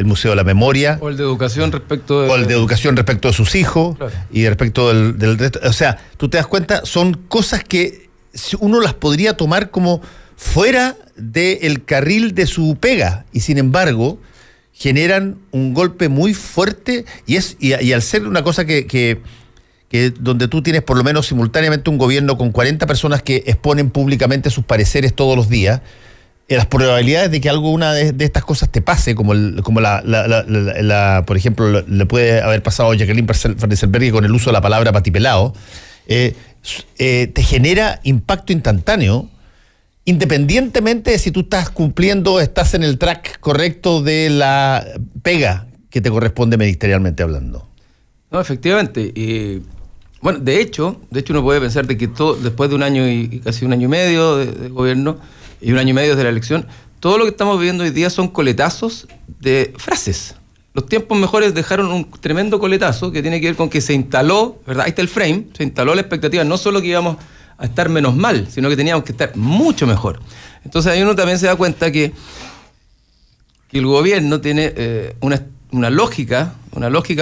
Museo de la Memoria. O el de educación respecto de... O el de educación respecto de sus hijos, claro. Y respecto del resto. O sea, tú te das cuenta, son cosas que uno las podría tomar como fuera del carril de su pega, y sin embargo generan un golpe muy fuerte, y al ser una cosa que donde tú tienes por lo menos simultáneamente un gobierno con 40 personas que exponen públicamente sus pareceres todos los días, las probabilidades de que alguna de estas cosas te pase, como por ejemplo, le puede haber pasado a Jacqueline Van Rieselberghe con el uso de la palabra patipelado, te genera impacto instantáneo, independientemente de si tú estás estás en el track correcto de la pega que te corresponde ministerialmente hablando. No, efectivamente. Y bueno, de hecho uno puede pensar de que después de un año y casi un año y medio de gobierno y un año y medio desde la elección, todo lo que estamos viviendo hoy día son coletazos de frases. Los tiempos mejores dejaron un tremendo coletazo que tiene que ver con que se instaló, ¿verdad? Ahí está el frame, se instaló la expectativa, no solo que íbamos a estar menos mal, sino que teníamos que estar mucho mejor. Entonces ahí uno también se da cuenta que el gobierno tiene una lógica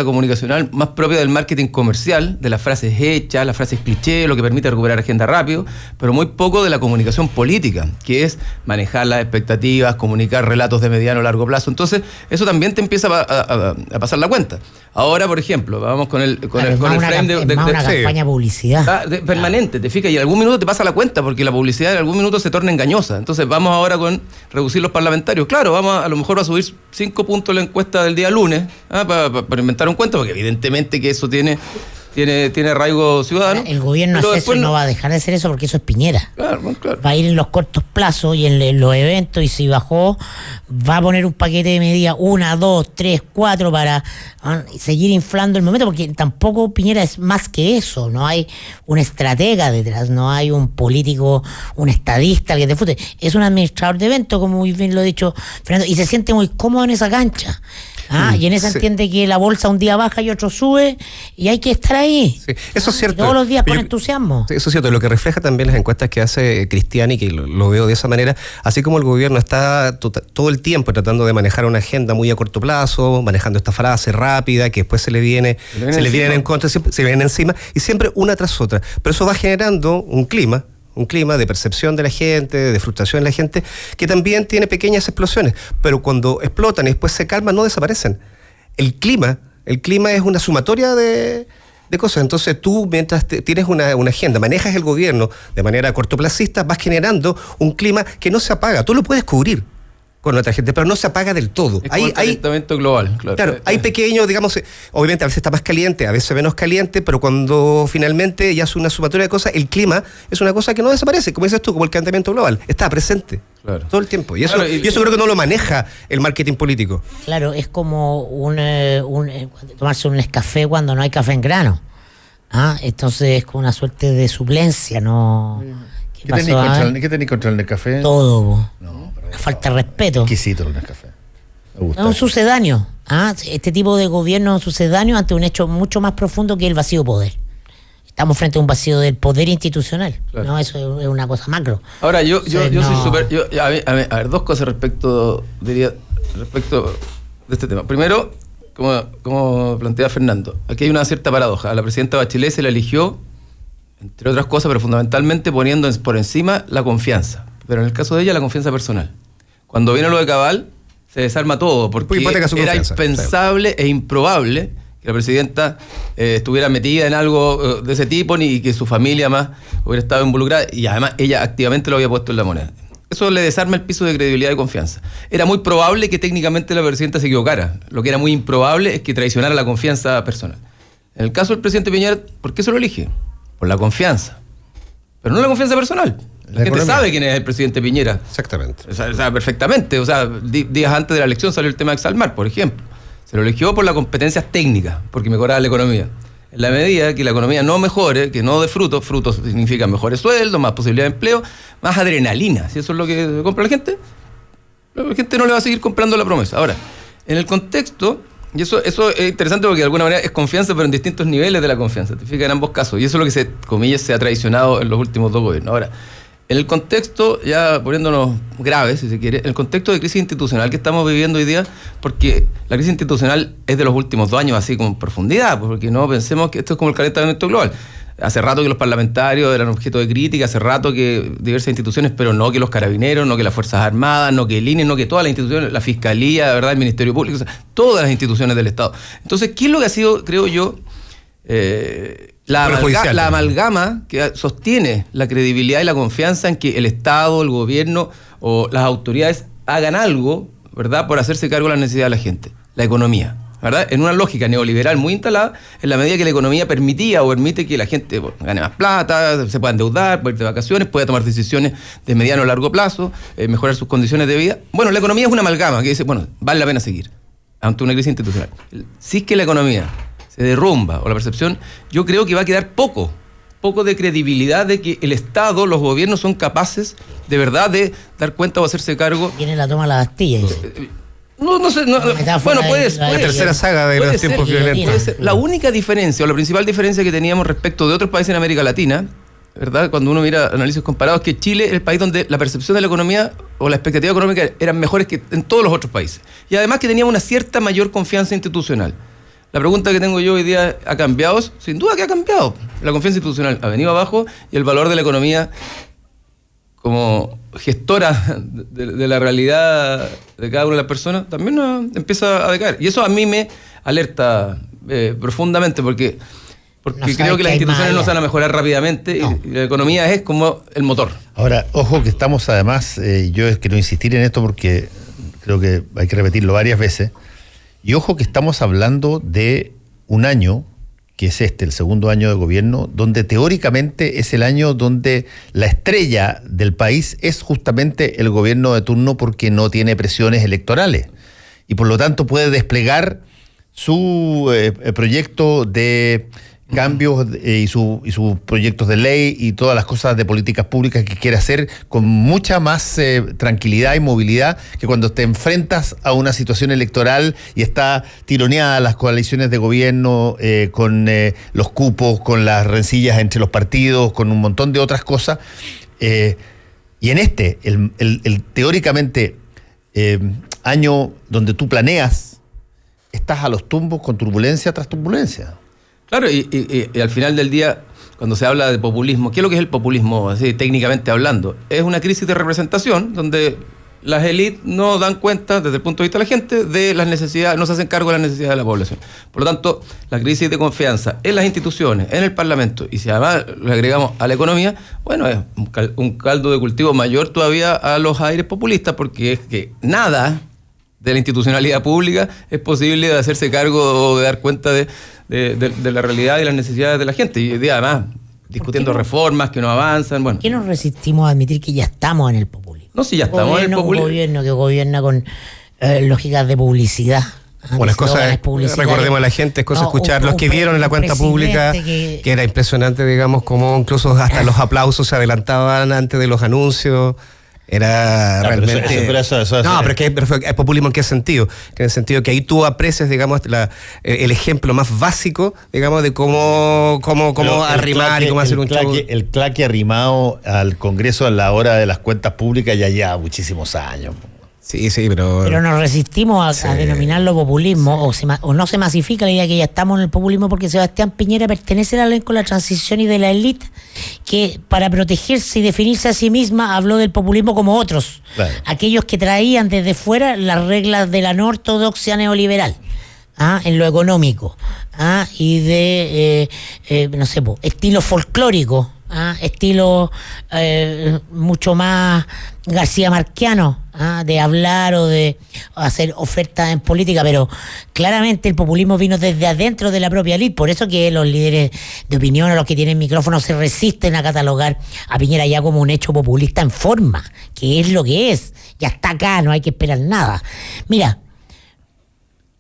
comunicacional más propia del marketing comercial, de las frases hechas, las frases cliché, lo que permite recuperar agenda rápido, pero muy poco de la comunicación política, que es manejar las expectativas, comunicar relatos de mediano o largo plazo. Entonces, eso también te empieza a pasar la cuenta. Ahora, por ejemplo, vamos con el frame de una campaña de publicidad. Permanente, te fijas, y en algún minuto te pasa la cuenta, porque la publicidad en algún minuto se torna engañosa. Entonces, vamos ahora con reducir los parlamentarios. Claro, a lo mejor va a subir 5 puntos la encuesta del día lunes, para inventar un cuento, porque evidentemente que eso tiene arraigo ciudadano. El gobierno hace eso y no va a dejar de hacer eso, porque eso es Piñera. Claro. Va a ir en los cortos plazos y en los eventos, y si bajó, va a poner un paquete de medidas, 1, 2, 3, 4, para seguir inflando el momento, porque tampoco Piñera es más que eso. No hay un estratega detrás, no hay un político, un estadista que te fute. Es un administrador de eventos, como muy bien lo ha dicho Fernando, y se siente muy cómodo en esa cancha. Y en esa entiende que la bolsa un día baja y otro sube, y hay que estar ahí. Sí, eso es cierto. Todos los días con entusiasmo. Sí, eso es cierto. Lo que refleja también las encuestas que hace Cristiani, que lo veo de esa manera, así como el gobierno está todo el tiempo tratando de manejar una agenda muy a corto plazo, manejando esta frase rápida que después se le viene en contra, siempre, se viene encima, y siempre una tras otra. Pero eso va generando un clima de percepción de la gente, de frustración de la gente, que también tiene pequeñas explosiones, pero cuando explotan y después se calman, no desaparecen. El clima es una sumatoria de cosas. Entonces tú, mientras tienes una agenda, manejas el gobierno de manera cortoplacista, vas generando un clima que no se apaga. Tú lo puedes cubrir con otra gente, pero no se apaga del todo. Es como el calentamiento global, claro. Claro, hay pequeños, digamos, obviamente a veces está más caliente, a veces menos caliente, pero cuando finalmente ya es una sumatoria de cosas, el clima es una cosa que no desaparece, como dices tú, como el calentamiento global, está presente todo el tiempo. Y eso, Claro, y eso creo que no lo maneja el marketing político. Claro, es como tomarse un Nescafé cuando no hay café en grano. Entonces es como una suerte de suplencia, ¿no? ¿Qué tenéis contra el Nescafé? Todo. Una falta de respeto. Exquisito el Nescafé. Me gusta. Es un sucedáneo. Este tipo de gobierno es un sucedáneo ante un hecho mucho más profundo que el vacío de poder. Estamos frente a un vacío del poder institucional. Claro. ¿No? Eso es una cosa macro. Ahora, yo Entonces, soy súper... A ver, dos cosas respecto de este tema. Primero, como plantea Fernando, aquí hay una cierta paradoja. A la presidenta Bachelet se la eligió, entre otras cosas, pero fundamentalmente poniendo por encima la confianza. Pero en el caso de ella, la confianza personal. Cuando viene lo de Cabal, se desarma todo, porque era impensable e improbable que la presidenta estuviera metida en algo de ese tipo, ni que su familia más hubiera estado involucrada, y además ella activamente lo había puesto en la moneda. Eso le desarma el piso de credibilidad y confianza. Era muy probable que técnicamente la presidenta se equivocara. Lo que era muy improbable es que traicionara la confianza personal. En el caso del presidente Piñera, ¿por qué se lo elige? Por la confianza. Pero no la confianza personal. La gente sabe quién es el presidente Piñera. Exactamente. O sea, perfectamente. O sea, días antes de la elección salió el tema de Exalmar, por ejemplo. Se lo eligió por las competencias técnicas, porque mejoraba la economía. En la medida que la economía no mejore, que no dé frutos significan mejores sueldos, más posibilidad de empleo, más adrenalina. Si eso es lo que compra la gente no le va a seguir comprando la promesa. Ahora, en el contexto, y eso es interesante porque de alguna manera es confianza, pero en distintos niveles de la confianza, te fijas en ambos casos, y eso es lo que comillas, se ha traicionado en los últimos dos gobiernos. Ahora, en el contexto, ya poniéndonos graves, si se quiere, en el contexto de crisis institucional que estamos viviendo hoy día, porque la crisis institucional es de los últimos 2 años, así como en profundidad, porque no pensemos que esto es como el calentamiento global. Hace rato que los parlamentarios eran objeto de crítica, hace rato que diversas instituciones, pero no que los carabineros, no que las Fuerzas Armadas, no que el INE, no que todas las instituciones, la Fiscalía, ¿verdad?, el Ministerio Público, o sea, todas las instituciones del Estado. Entonces, ¿qué es lo que ha sido, creo yo, la amalgama que sostiene la credibilidad y la confianza en que el Estado, el gobierno o las autoridades hagan algo, ¿verdad?, por hacerse cargo de las necesidades de la gente? La economía, ¿verdad? En una lógica neoliberal muy instalada, en la medida que la economía permitía o permite que la gente gane más plata, se pueda endeudar, pueda ir de vacaciones, pueda tomar decisiones de mediano o largo plazo, mejorar sus condiciones de vida. Bueno, la economía es una amalgama que dice, bueno, vale la pena seguir ante una crisis institucional. Si es que la economía se derrumba o la percepción, yo creo que va a quedar poco de credibilidad de que el Estado, los gobiernos son capaces de verdad de dar cuenta o hacerse cargo. Viene la toma de la Bastilla. No sé, bueno, puede ser. La tercera saga de los tiempos violentos. La única diferencia o la principal diferencia que teníamos respecto de otros países en América Latina, ¿verdad?, cuando uno mira análisis comparados, que Chile es el país donde la percepción de la economía o la expectativa económica eran mejores que en todos los otros países. Y además que teníamos una cierta mayor confianza institucional. La pregunta que tengo yo hoy día, ¿ha cambiado? Sin duda que ha cambiado. La confianza institucional ha venido abajo y el valor de la economía como gestora de la realidad de cada una de las personas también empieza a decaer. Y eso a mí me alerta profundamente porque creo que las instituciones no se van a mejorar rápidamente y la economía es como el motor. Ahora, ojo que estamos además, yo quiero insistir en esto porque creo que hay que repetirlo varias veces. Y ojo que estamos hablando de un año, que es el segundo año de gobierno, donde teóricamente es el año donde la estrella del país es justamente el gobierno de turno porque no tiene presiones electorales. Y por lo tanto puede desplegar su proyecto de cambios y sus proyectos de ley y todas las cosas de políticas públicas que quiere hacer con mucha más tranquilidad y movilidad que cuando te enfrentas a una situación electoral y está tironeada las coaliciones de gobierno con los cupos, con las rencillas entre los partidos, con un montón de otras cosas. Y en el teóricamente año donde tú planeas, estás a los tumbos con turbulencia tras turbulencia. Claro, y al final del día, cuando se habla de populismo, ¿qué es lo que es el populismo, así técnicamente hablando? Es una crisis de representación donde las élites no dan cuenta, desde el punto de vista de la gente, de las necesidades, no se hacen cargo de las necesidades de la población. Por lo tanto, la crisis de confianza en las instituciones, en el Parlamento, y si además le agregamos a la economía, bueno, es un caldo de cultivo mayor todavía a los aires populistas, porque es que nada de la institucionalidad pública es posible de hacerse cargo o de dar cuenta de la realidad y las necesidades de la gente. Y además, discutiendo reformas que no avanzan. Bueno. ¿Por qué nos resistimos a admitir que ya estamos en el populismo? No, si ya estamos en el populismo. Un gobierno que gobierna con lógicas de publicidad. Unas cosas, recordemos a la gente, es cosa escuchar los que vieron en la cuenta pública, que era impresionante, digamos, como incluso hasta los aplausos se adelantaban antes de los anuncios. Era realmente. Pero es que es populismo. ¿En qué sentido? Que en el sentido que ahí tú aprecias, digamos, el ejemplo más básico, digamos, de cómo arrimar y cómo hacer un show. El claque arrimado al Congreso a la hora de las cuentas públicas ya lleva muchísimos años. Sí, pero nos resistimos a denominarlo populismo, o no se masifica la idea que ya estamos en el populismo, porque Sebastián Piñera pertenece al elenco de la transición y de la élite que, para protegerse y definirse a sí misma, habló del populismo como otros, claro, aquellos que traían desde fuera las reglas de la no ortodoxia neoliberal. En lo económico, y de no sé, estilo folclórico, estilo mucho más García Marquiano, de hablar o de hacer ofertas en política, pero claramente el populismo vino desde adentro de la propia élite. Por eso que los líderes de opinión, o los que tienen micrófonos, se resisten a catalogar a Piñera ya como un hecho populista en forma, que es lo que es, ya está acá, no hay que esperar nada. Mira,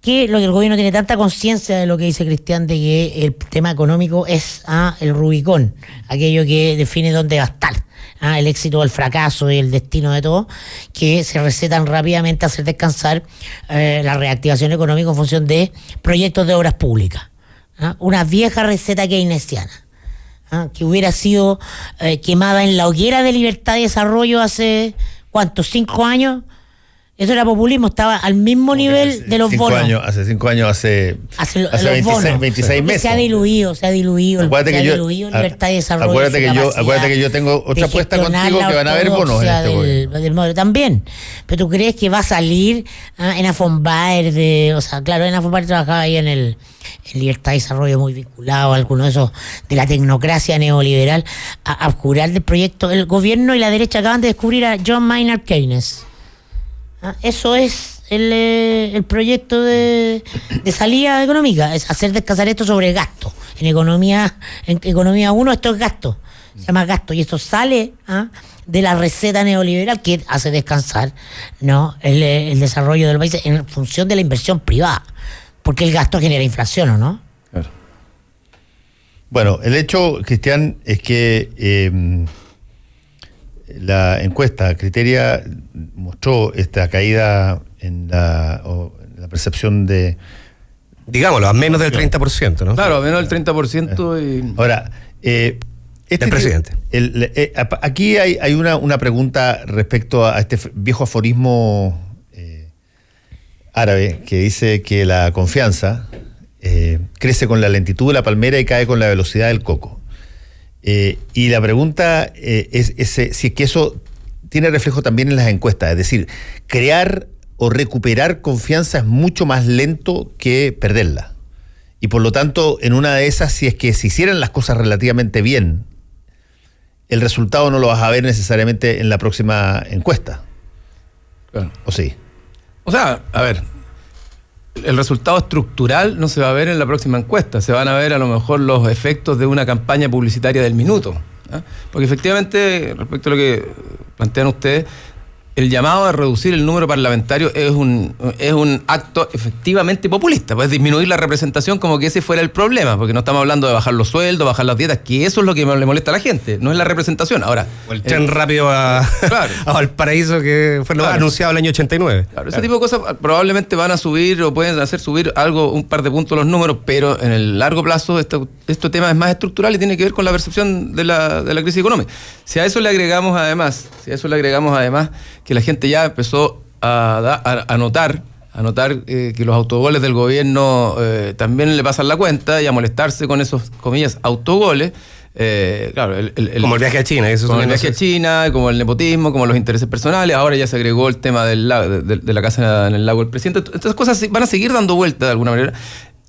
que lo que el gobierno tiene tanta conciencia de lo que dice Cristian, de que el tema económico es el Rubicón, aquello que define dónde va a estar, el éxito o el fracaso y el destino de todo, que se recetan rápidamente a hacer descansar la reactivación económica en función de proyectos de obras públicas. Una vieja receta keynesiana, que hubiera sido quemada en la hoguera de Libertad y Desarrollo hace, ¿cuántos? 5 años. Eso era populismo, estaba al mismo nivel de los bonos. Hace 5 años, hace 26 meses. Se ha diluido Libertad y Desarrollo. Acuérdate que yo tengo otra apuesta contigo, que van a haber bonos en este gobierno. También. Pero tú crees que va a salir en Affonbaer, claro, en Affonbaer trabajaba ahí en Libertad y Desarrollo, muy vinculado a alguno de esos de la tecnocracia neoliberal, a jurar del proyecto. El gobierno y la derecha acaban de descubrir a John Maynard Keynes. Eso es el proyecto de salida económica, es hacer descansar esto sobre gasto. En economía 1 esto es gasto, se llama gasto, y esto sale de la receta neoliberal que hace descansar el desarrollo del país en función de la inversión privada, porque el gasto genera inflación, ¿o no? Claro. Bueno, el hecho, Cristian, es que la encuesta Criteria mostró esta caída en la percepción de... Digámoslo, a menos del 30%, ¿no? Claro, a menos del 30%. Ahora, del presidente. Aquí hay una pregunta respecto a este viejo aforismo árabe que dice que la confianza crece con la lentitud de la palmera y cae con la velocidad del coco. Y la pregunta es si es que eso tiene reflejo también en las encuestas. Es decir, crear o recuperar confianza es mucho más lento que perderla. Y por lo tanto, en una de esas, si es que se hicieran las cosas relativamente bien, el resultado no lo vas a ver necesariamente en la próxima encuesta. Claro. ¿O sí? O sea, a ver, el resultado estructural no se va a ver en la próxima encuesta, se van a ver a lo mejor los efectos de una campaña publicitaria del minuto. Porque efectivamente, respecto a lo que plantean ustedes, el llamado a reducir el número parlamentario es un acto efectivamente populista, pues disminuir la representación como que ese fuera el problema, porque no estamos hablando de bajar los sueldos, bajar las dietas, que eso es lo que le molesta a la gente, no es la representación. Ahora, o el tren rápido a Valparaíso, que fue anunciado el año 89. Claro, ese tipo de cosas probablemente van a subir o pueden hacer subir un par de puntos los números, pero en el largo plazo este tema es más estructural y tiene que ver con la percepción de la crisis económica. Si a eso le agregamos además que la gente ya empezó a notar que los autogoles del gobierno también le pasan la cuenta y a molestarse con esos, comillas, autogoles, Claro, como el viaje a China. Eso como el viaje a China, como el nepotismo, como los intereses personales. Ahora ya se agregó el tema de la casa en el lago del presidente. Estas cosas van a seguir dando vuelta de alguna manera.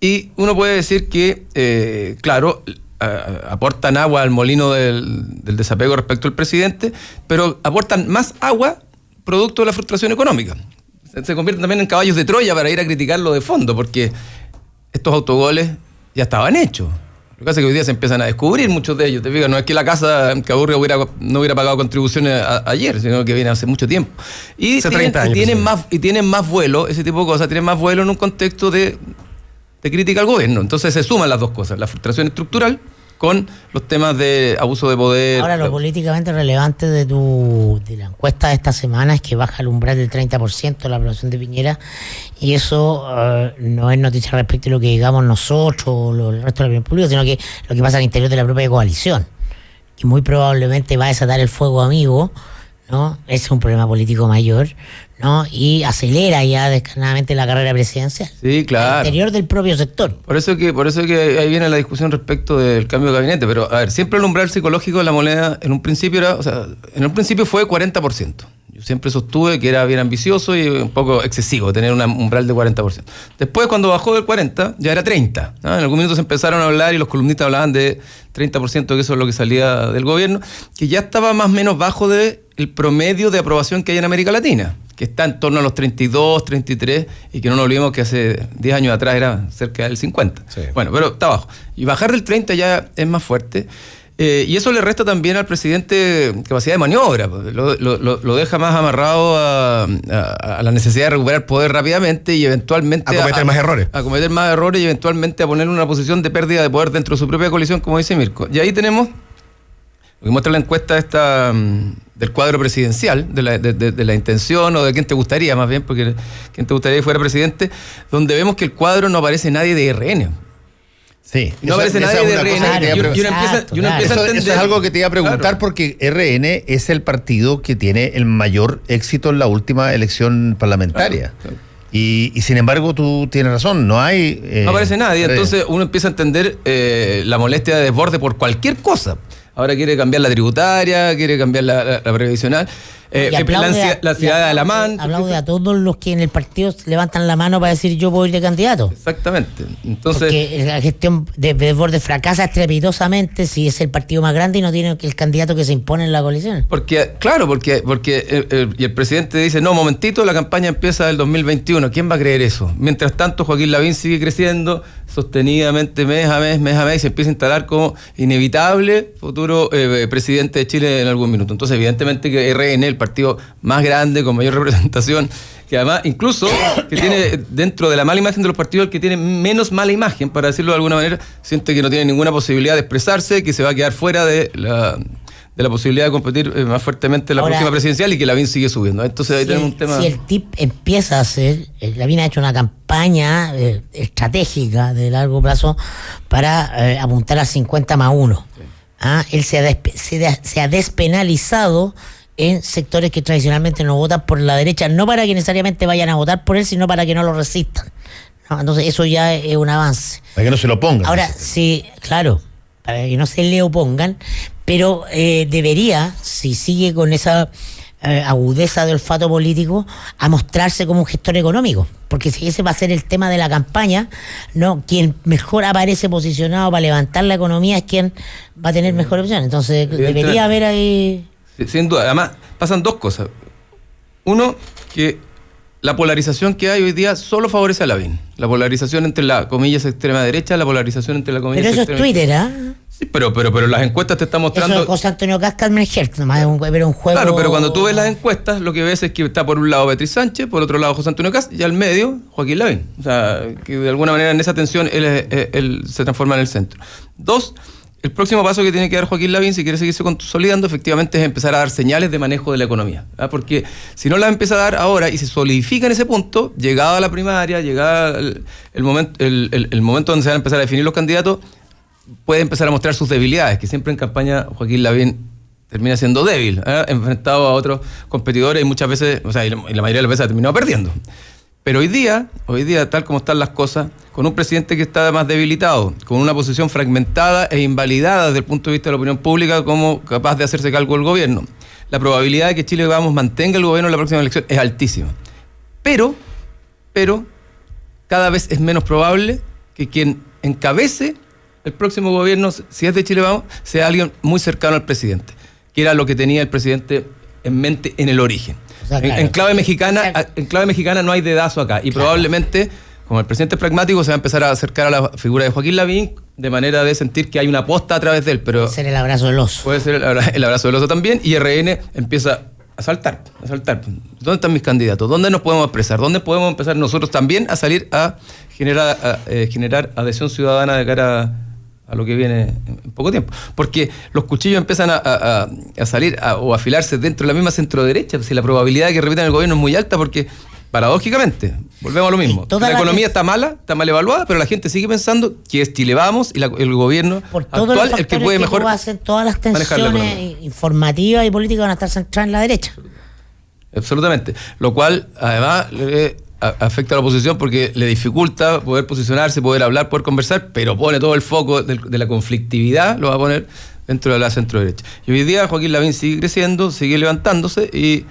Y uno puede decir que, claro, aportan agua al molino del desapego respecto al presidente, pero aportan más agua producto de la frustración económica. Se convierten también en caballos de Troya para ir a criticarlo de fondo, porque estos autogoles ya estaban hechos. Lo que pasa es que hoy día se empiezan a descubrir muchos de ellos. Te fijas, no es que la casa que aburre no hubiera pagado contribuciones ayer, sino que viene hace mucho tiempo. Y hace 30 años. Tienen más vuelo, ese tipo de cosas, tienen más vuelo en un contexto de crítica al gobierno. Entonces se suman las dos cosas, la frustración estructural con los temas de abuso de poder. Ahora, lo políticamente relevante de la encuesta de esta semana es que baja el umbral del 30% la aprobación de Piñera, y eso no es noticia respecto a lo que digamos nosotros o el resto de la opinión pública, sino que lo que pasa al interior de la propia coalición, que muy probablemente va a desatar el fuego amigo, ¿no? Ese es un problema político mayor, ¿no? Y acelera ya descaradamente la carrera presidencial. Sí, claro. Al interior del propio sector. Por eso que ahí viene la discusión respecto del cambio de gabinete. Pero, a ver, siempre el umbral psicológico de la moneda en un principio fue 40%. Yo siempre sostuve que era bien ambicioso y un poco excesivo tener un umbral de 40%. Después, cuando bajó del 40%, ya era 30%, ¿no? En algún minuto se empezaron a hablar y los columnistas hablaban de 30%, que eso es lo que salía del gobierno, que ya estaba más o menos bajo del promedio de aprobación que hay en América Latina, que está en torno a los 32, 33, y que no nos olvidemos que hace 10 años atrás era cerca del 50. Sí. Bueno, pero está bajo. Y bajar del 30 ya es más fuerte. Y eso le resta también al presidente capacidad de maniobra. Lo deja más amarrado a la necesidad de recuperar poder rápidamente y eventualmente a cometer más errores. A cometer más errores y eventualmente a poner en una posición de pérdida de poder dentro de su propia coalición, como dice Mirko. Y ahí tenemos lo que muestra la encuesta del cuadro presidencial, de la intención o de quién te gustaría, más bien, porque quién te gustaría que fuera presidente, donde vemos que el cuadro no aparece nadie de RN. Sí, no aparece nadie de RN. Y uno empieza a entender. Eso es algo que te iba a preguntar, claro, porque RN es el partido que tiene el mayor éxito en la última elección parlamentaria. Claro. Y sin embargo, tú tienes razón, no hay... no aparece nadie, entonces uno empieza a entender la molestia de desborde por cualquier cosa. Ahora quiere cambiar la tributaria, quiere cambiar la previsional. La ciudad de Alamán. Aplaude a todos los que en el partido levantan la mano para decir yo puedo ir de candidato. Exactamente. Entonces, porque la gestión de desborde fracasa estrepitosamente si es el partido más grande y no tiene el candidato que se impone en la coalición. Porque y el presidente dice, no, momentito, la campaña empieza del 2021. ¿Quién va a creer eso? Mientras tanto, Joaquín Lavín sigue creciendo sostenidamente mes a mes, y se empieza a instalar como inevitable futuro presidente de Chile en algún minuto. Entonces, evidentemente que RN, el partido más grande, con mayor representación, que además incluso que tiene dentro de la mala imagen de los partidos, el que tiene menos mala imagen, para decirlo de alguna manera, siente que no tiene ninguna posibilidad de expresarse, que se va a quedar fuera de la posibilidad de competir más fuertemente en la próxima presidencial, y que Lavín sigue subiendo. Entonces ahí tenemos un tema. Si el TIP empieza a hacer, Lavín ha hecho una campaña estratégica de largo plazo para apuntar a 50+1. Sí. Él se ha despenalizado en sectores que tradicionalmente no votan por la derecha, no para que necesariamente vayan a votar por él, sino para que no lo resistan, ¿no? Entonces eso ya es un avance. Para que no se lo pongan. Ahora, sí, claro, para que no se le opongan, pero debería, si sigue con esa agudeza de olfato político, a mostrarse como un gestor económico, porque si ese va a ser el tema de la campaña, no, quien mejor aparece posicionado para levantar la economía es quien va a tener mejor opción. Entonces debería haber ahí... Sin duda. Además, pasan dos cosas. Uno, que la polarización que hay hoy día solo favorece a Lavín. La polarización entre la comillas extrema derecha, la polarización entre la comillas extrema... Pero eso es Twitter, ¿ah? Sí, pero las encuestas te están mostrando... Eso es José Antonio Casca, nomás es un juego... Claro, pero cuando tú ves las encuestas, lo que ves es que está por un lado Beatriz Sánchez, por otro lado José Antonio Casca, y al medio Joaquín Lavín. O sea, que de alguna manera en esa tensión él se transforma en el centro. Dos, el próximo paso que tiene que dar Joaquín Lavín, si quiere seguirse consolidando, efectivamente es empezar a dar señales de manejo de la economía. Porque si no las empieza a dar ahora y se solidifica en ese punto, llegada la primaria, llegada el momento donde se van a empezar a definir los candidatos, puede empezar a mostrar sus debilidades, que siempre en campaña Joaquín Lavín termina siendo débil, enfrentado a otros competidores y muchas veces, o sea, y la mayoría de las veces ha terminado perdiendo. Pero hoy día, tal como están las cosas, con un presidente que está más debilitado, con una posición fragmentada e invalidada desde el punto de vista de la opinión pública como capaz de hacerse cargo del gobierno, la probabilidad de que Chile mantenga el gobierno en la próxima elección es altísima. Pero cada vez es menos probable que quien encabece el próximo gobierno, si es de Chile Vamos, sea alguien muy cercano al presidente, que era lo que tenía el presidente en mente en el origen. O sea, claro, en clave mexicana no hay dedazo acá. Y probablemente, como el presidente es pragmático, se va a empezar a acercar a la figura de Joaquín Lavín de manera de sentir que hay una aposta a través de él. Pero puede ser el abrazo del oso. Puede ser el abrazo del oso también. Y RN empieza a saltar. ¿Dónde están mis candidatos? ¿Dónde nos podemos expresar? ¿Dónde podemos empezar nosotros también a salir a generar adhesión ciudadana de cara a lo que viene en poco tiempo? Porque los cuchillos empiezan a salir o a afilarse dentro de la misma centro-derecha. Si la probabilidad de que repitan el gobierno es muy alta, porque paradójicamente, volvemos a lo mismo, la economía está mal evaluada, pero la gente sigue pensando que es Chile Vamos y el gobierno actual el que puede mejor manejar todas las tensiones informativas y políticas van a estar centradas en la derecha. Absolutamente. Lo cual, además, afecta a la oposición porque le dificulta poder posicionarse, poder hablar, poder conversar, pero pone todo el foco de la conflictividad, lo va a poner dentro de la centro-derecha. Y hoy día Joaquín Lavín sigue creciendo, sigue levantándose y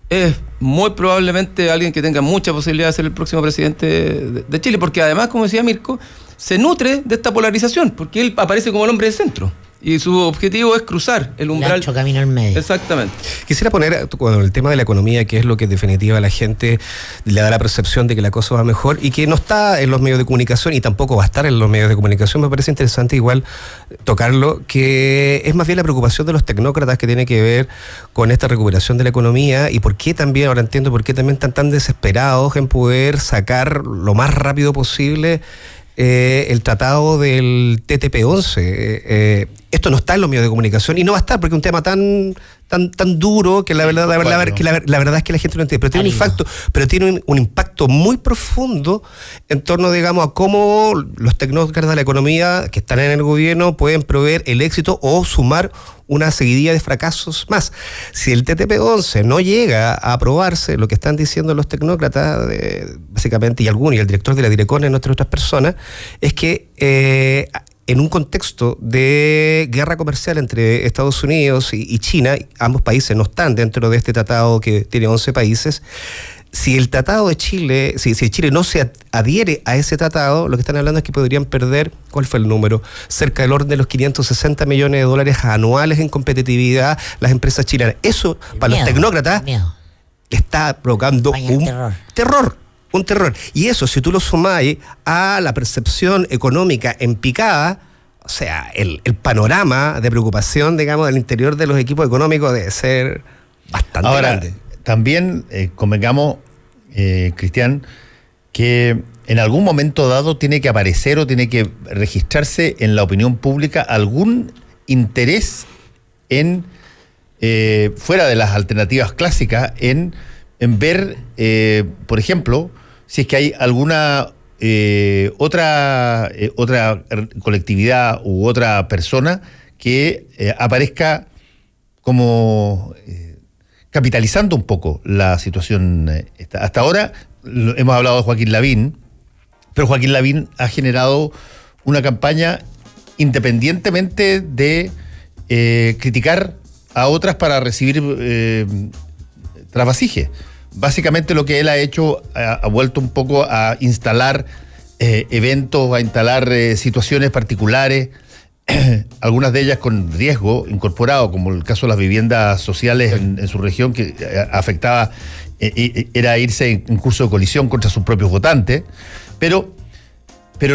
es muy probablemente alguien que tenga mucha posibilidad de ser el próximo presidente de Chile, porque además, como decía Mirko, se nutre de esta polarización, porque él aparece como el hombre del centro. Y su objetivo es cruzar el umbral. Ancho camino al medio. Exactamente. Quisiera poner con el tema de la economía, que es lo que en definitiva a la gente le da la percepción de que la cosa va mejor y que no está en los medios de comunicación y tampoco va a estar en los medios de comunicación. Me parece interesante igual tocarlo, que es más bien la preocupación de los tecnócratas que tiene que ver con esta recuperación de la economía y por qué también, ahora entiendo por qué también están tan desesperados en poder sacar lo más rápido posible el tratado del TTP-11. Esto no está en los medios de comunicación y no va a estar porque es un tema tan duro que la verdad es que la gente no entiende. Pero tiene un impacto muy profundo en torno, digamos, a cómo los tecnócratas de la economía que están en el gobierno pueden proveer el éxito o sumar una seguidilla de fracasos más. Si el TTP-11 no llega a aprobarse, lo que están diciendo los tecnócratas, básicamente, y el director de la Direcon, entre otras personas, es que en un contexto de guerra comercial entre Estados Unidos y China, ambos países no están dentro de este tratado que tiene 11 países. Si el tratado de Chile, si Chile no se adhiere a ese tratado, lo que están hablando es que podrían perder, ¿cuál fue el número? Cerca del orden de los 560 millones de dólares anuales en competitividad las empresas chilenas. Eso, para los tecnócratas, está provocando un terror. Y eso, si tú lo sumáis a la percepción económica en picada, o sea, el panorama de preocupación, digamos, del interior de los equipos económicos debe ser bastante grande. También convengamos, Cristian, que en algún momento dado tiene que aparecer o tiene que registrarse en la opinión pública algún interés en, fuera de las alternativas clásicas, en ver, por ejemplo, si es que hay alguna otra colectividad u otra persona que aparezca como capitalizando un poco la situación. Hasta ahora hemos hablado de Joaquín Lavín, pero Joaquín Lavín ha generado una campaña independientemente de criticar a otras para recibir trasvasije. Básicamente lo que él ha hecho ha vuelto un poco a instalar eventos, a instalar situaciones particulares, algunas de ellas con riesgo incorporado, como el caso de las viviendas sociales en su región, que afectaba, era irse en curso de colisión contra sus propios votantes, pero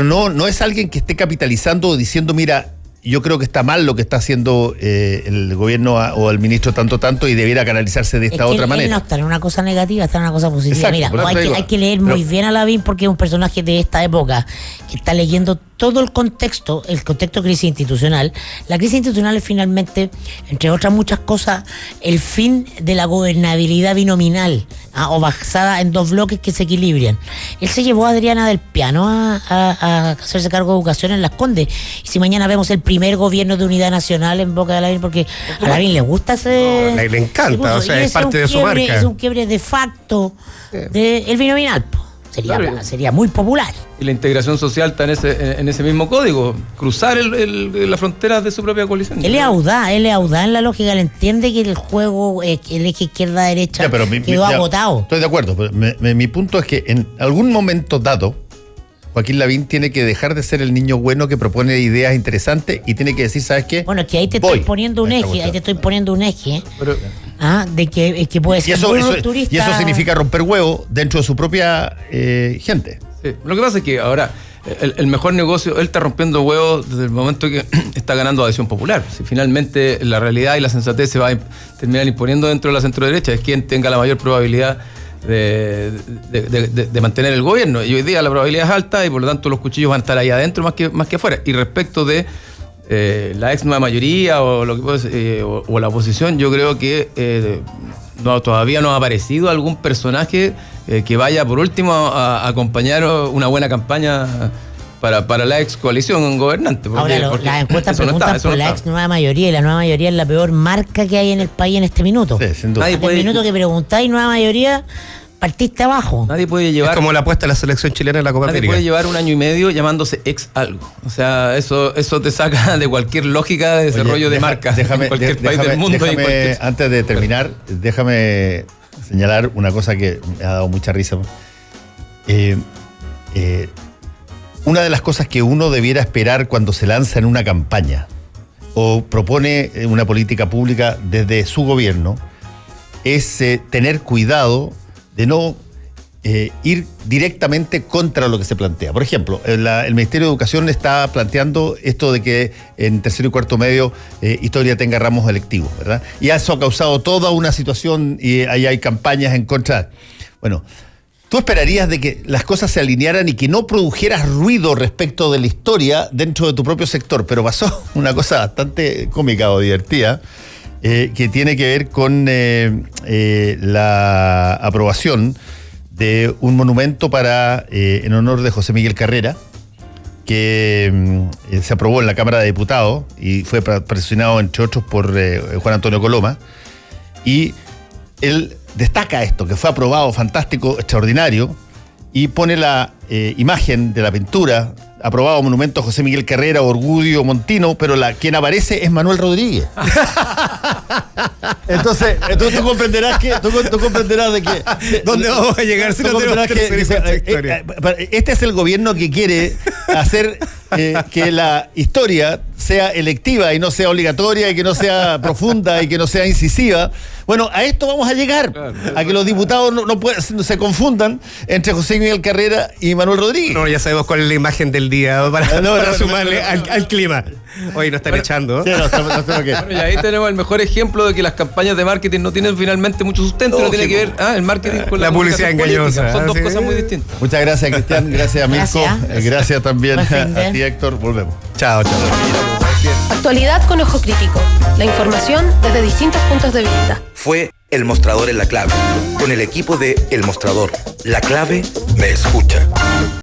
no es alguien que esté capitalizando o diciendo, mira, yo creo que está mal lo que está haciendo el gobierno o el ministro tanto y debiera canalizarse de esta otra manera. Él no está en una cosa negativa, está en una cosa positiva. Exacto, mira, hay que leer muy bien a Lavín porque es un personaje de esta época que está leyendo todo el contexto de crisis institucional. La crisis institucional es finalmente, entre otras muchas cosas, el fin de la gobernabilidad binominal. o basada en 2 bloques que se equilibran. Él se llevó a Adriana del Piano a hacerse cargo de educación en Las Condes. Y si mañana vemos el primer gobierno de unidad nacional en boca de Lavín, porque a Lavín le gusta ese... No, le encanta, o sea, es parte de su marca. Es un quiebre de facto del binominal. Sería muy popular. Y la integración social está en ese mismo código, cruzar las fronteras de su propia coalición. Él es audaz en la lógica, él entiende que el juego, el eje izquierda-derecha quedó agotado. Estoy de acuerdo, pero mi punto es que en algún momento dado, Joaquín Lavín tiene que dejar de ser el niño bueno que propone ideas interesantes y tiene que decir, ¿sabes qué? Bueno, es que ahí te estoy poniendo un eje, de que puede ser muy rupturista. Y eso significa romper huevo dentro de su propia gente. Sí. Lo que pasa es que ahora el mejor negocio, él está rompiendo huevos desde el momento que está ganando adhesión popular. Si finalmente la realidad y la sensatez se va a terminar imponiendo dentro de la centro-derecha, es quien tenga la mayor probabilidad de mantener el gobierno. Y hoy día la probabilidad es alta y por lo tanto los cuchillos van a estar ahí adentro más que afuera. Y respecto de la ex nueva mayoría o la oposición, yo creo que todavía no ha aparecido algún personaje que vaya por último a acompañar una buena campaña para la ex coalición gobernante. Ahora las encuestas preguntan por la ex nueva mayoría, y la nueva mayoría es la peor marca que hay en el país en este minuto. Sí, sin duda. En el minuto que preguntáis nueva mayoría, partiste abajo. Nadie puede llevar... Es como la apuesta de la selección chilena en la Copa América. Nadie puede llevar 1 año y medio llamándose ex algo. O sea, eso te saca de cualquier lógica de desarrollo de marcas en cualquier país del mundo. Antes de terminar, déjame señalar una cosa que me ha dado mucha risa. Una de las cosas que uno debiera esperar cuando se lanza en una campaña o propone una política pública desde su gobierno es tener cuidado de no ir directamente contra lo que se plantea. Por ejemplo, el Ministerio de Educación está planteando esto de que en tercero y cuarto medio historia tenga ramos electivos, ¿verdad? Y eso ha causado toda una situación y ahí hay campañas en contra. Bueno, ¿tú esperarías de que las cosas se alinearan y que no produjeras ruido respecto de la historia dentro de tu propio sector? Pero pasó una cosa bastante cómica o divertida, que tiene que ver con la aprobación de un monumento en honor de José Miguel Carrera, que se aprobó en la Cámara de Diputados y fue presionado, entre otros, por Juan Antonio Coloma. Y él destaca esto, que fue aprobado, fantástico, extraordinario, y pone la imagen de la pintura, aprobado monumento a José Miguel Carrera, Orgullo Montino, pero quien aparece es Manuel Rodríguez. Entonces tú comprenderás de que... ¿Dónde vamos a llegar si no tenemos historia? Este es el gobierno que quiere hacer que la historia sea electiva y no sea obligatoria y que no sea profunda y que no sea incisiva. Bueno, a esto vamos a llegar, a que los diputados no se confundan entre José Miguel Carrera y Manuel Rodríguez. No, ya sabemos cuál es la imagen del día para sumarle al clima. Hoy nos están echando. Sí, y ahí tenemos el mejor ejemplo de que las campañas de marketing no tienen finalmente mucho sustento, no tiene que ver el marketing con la publicidad engañosa. Son dos cosas muy distintas. Muchas gracias, Cristian. Gracias a Mirko. Gracias también a ti, Héctor. Volvemos. Chao. Actualidad con ojo crítico. La información desde distintos puntos de vista. Fue El Mostrador en La Clave, con el equipo de El Mostrador. La Clave me escucha.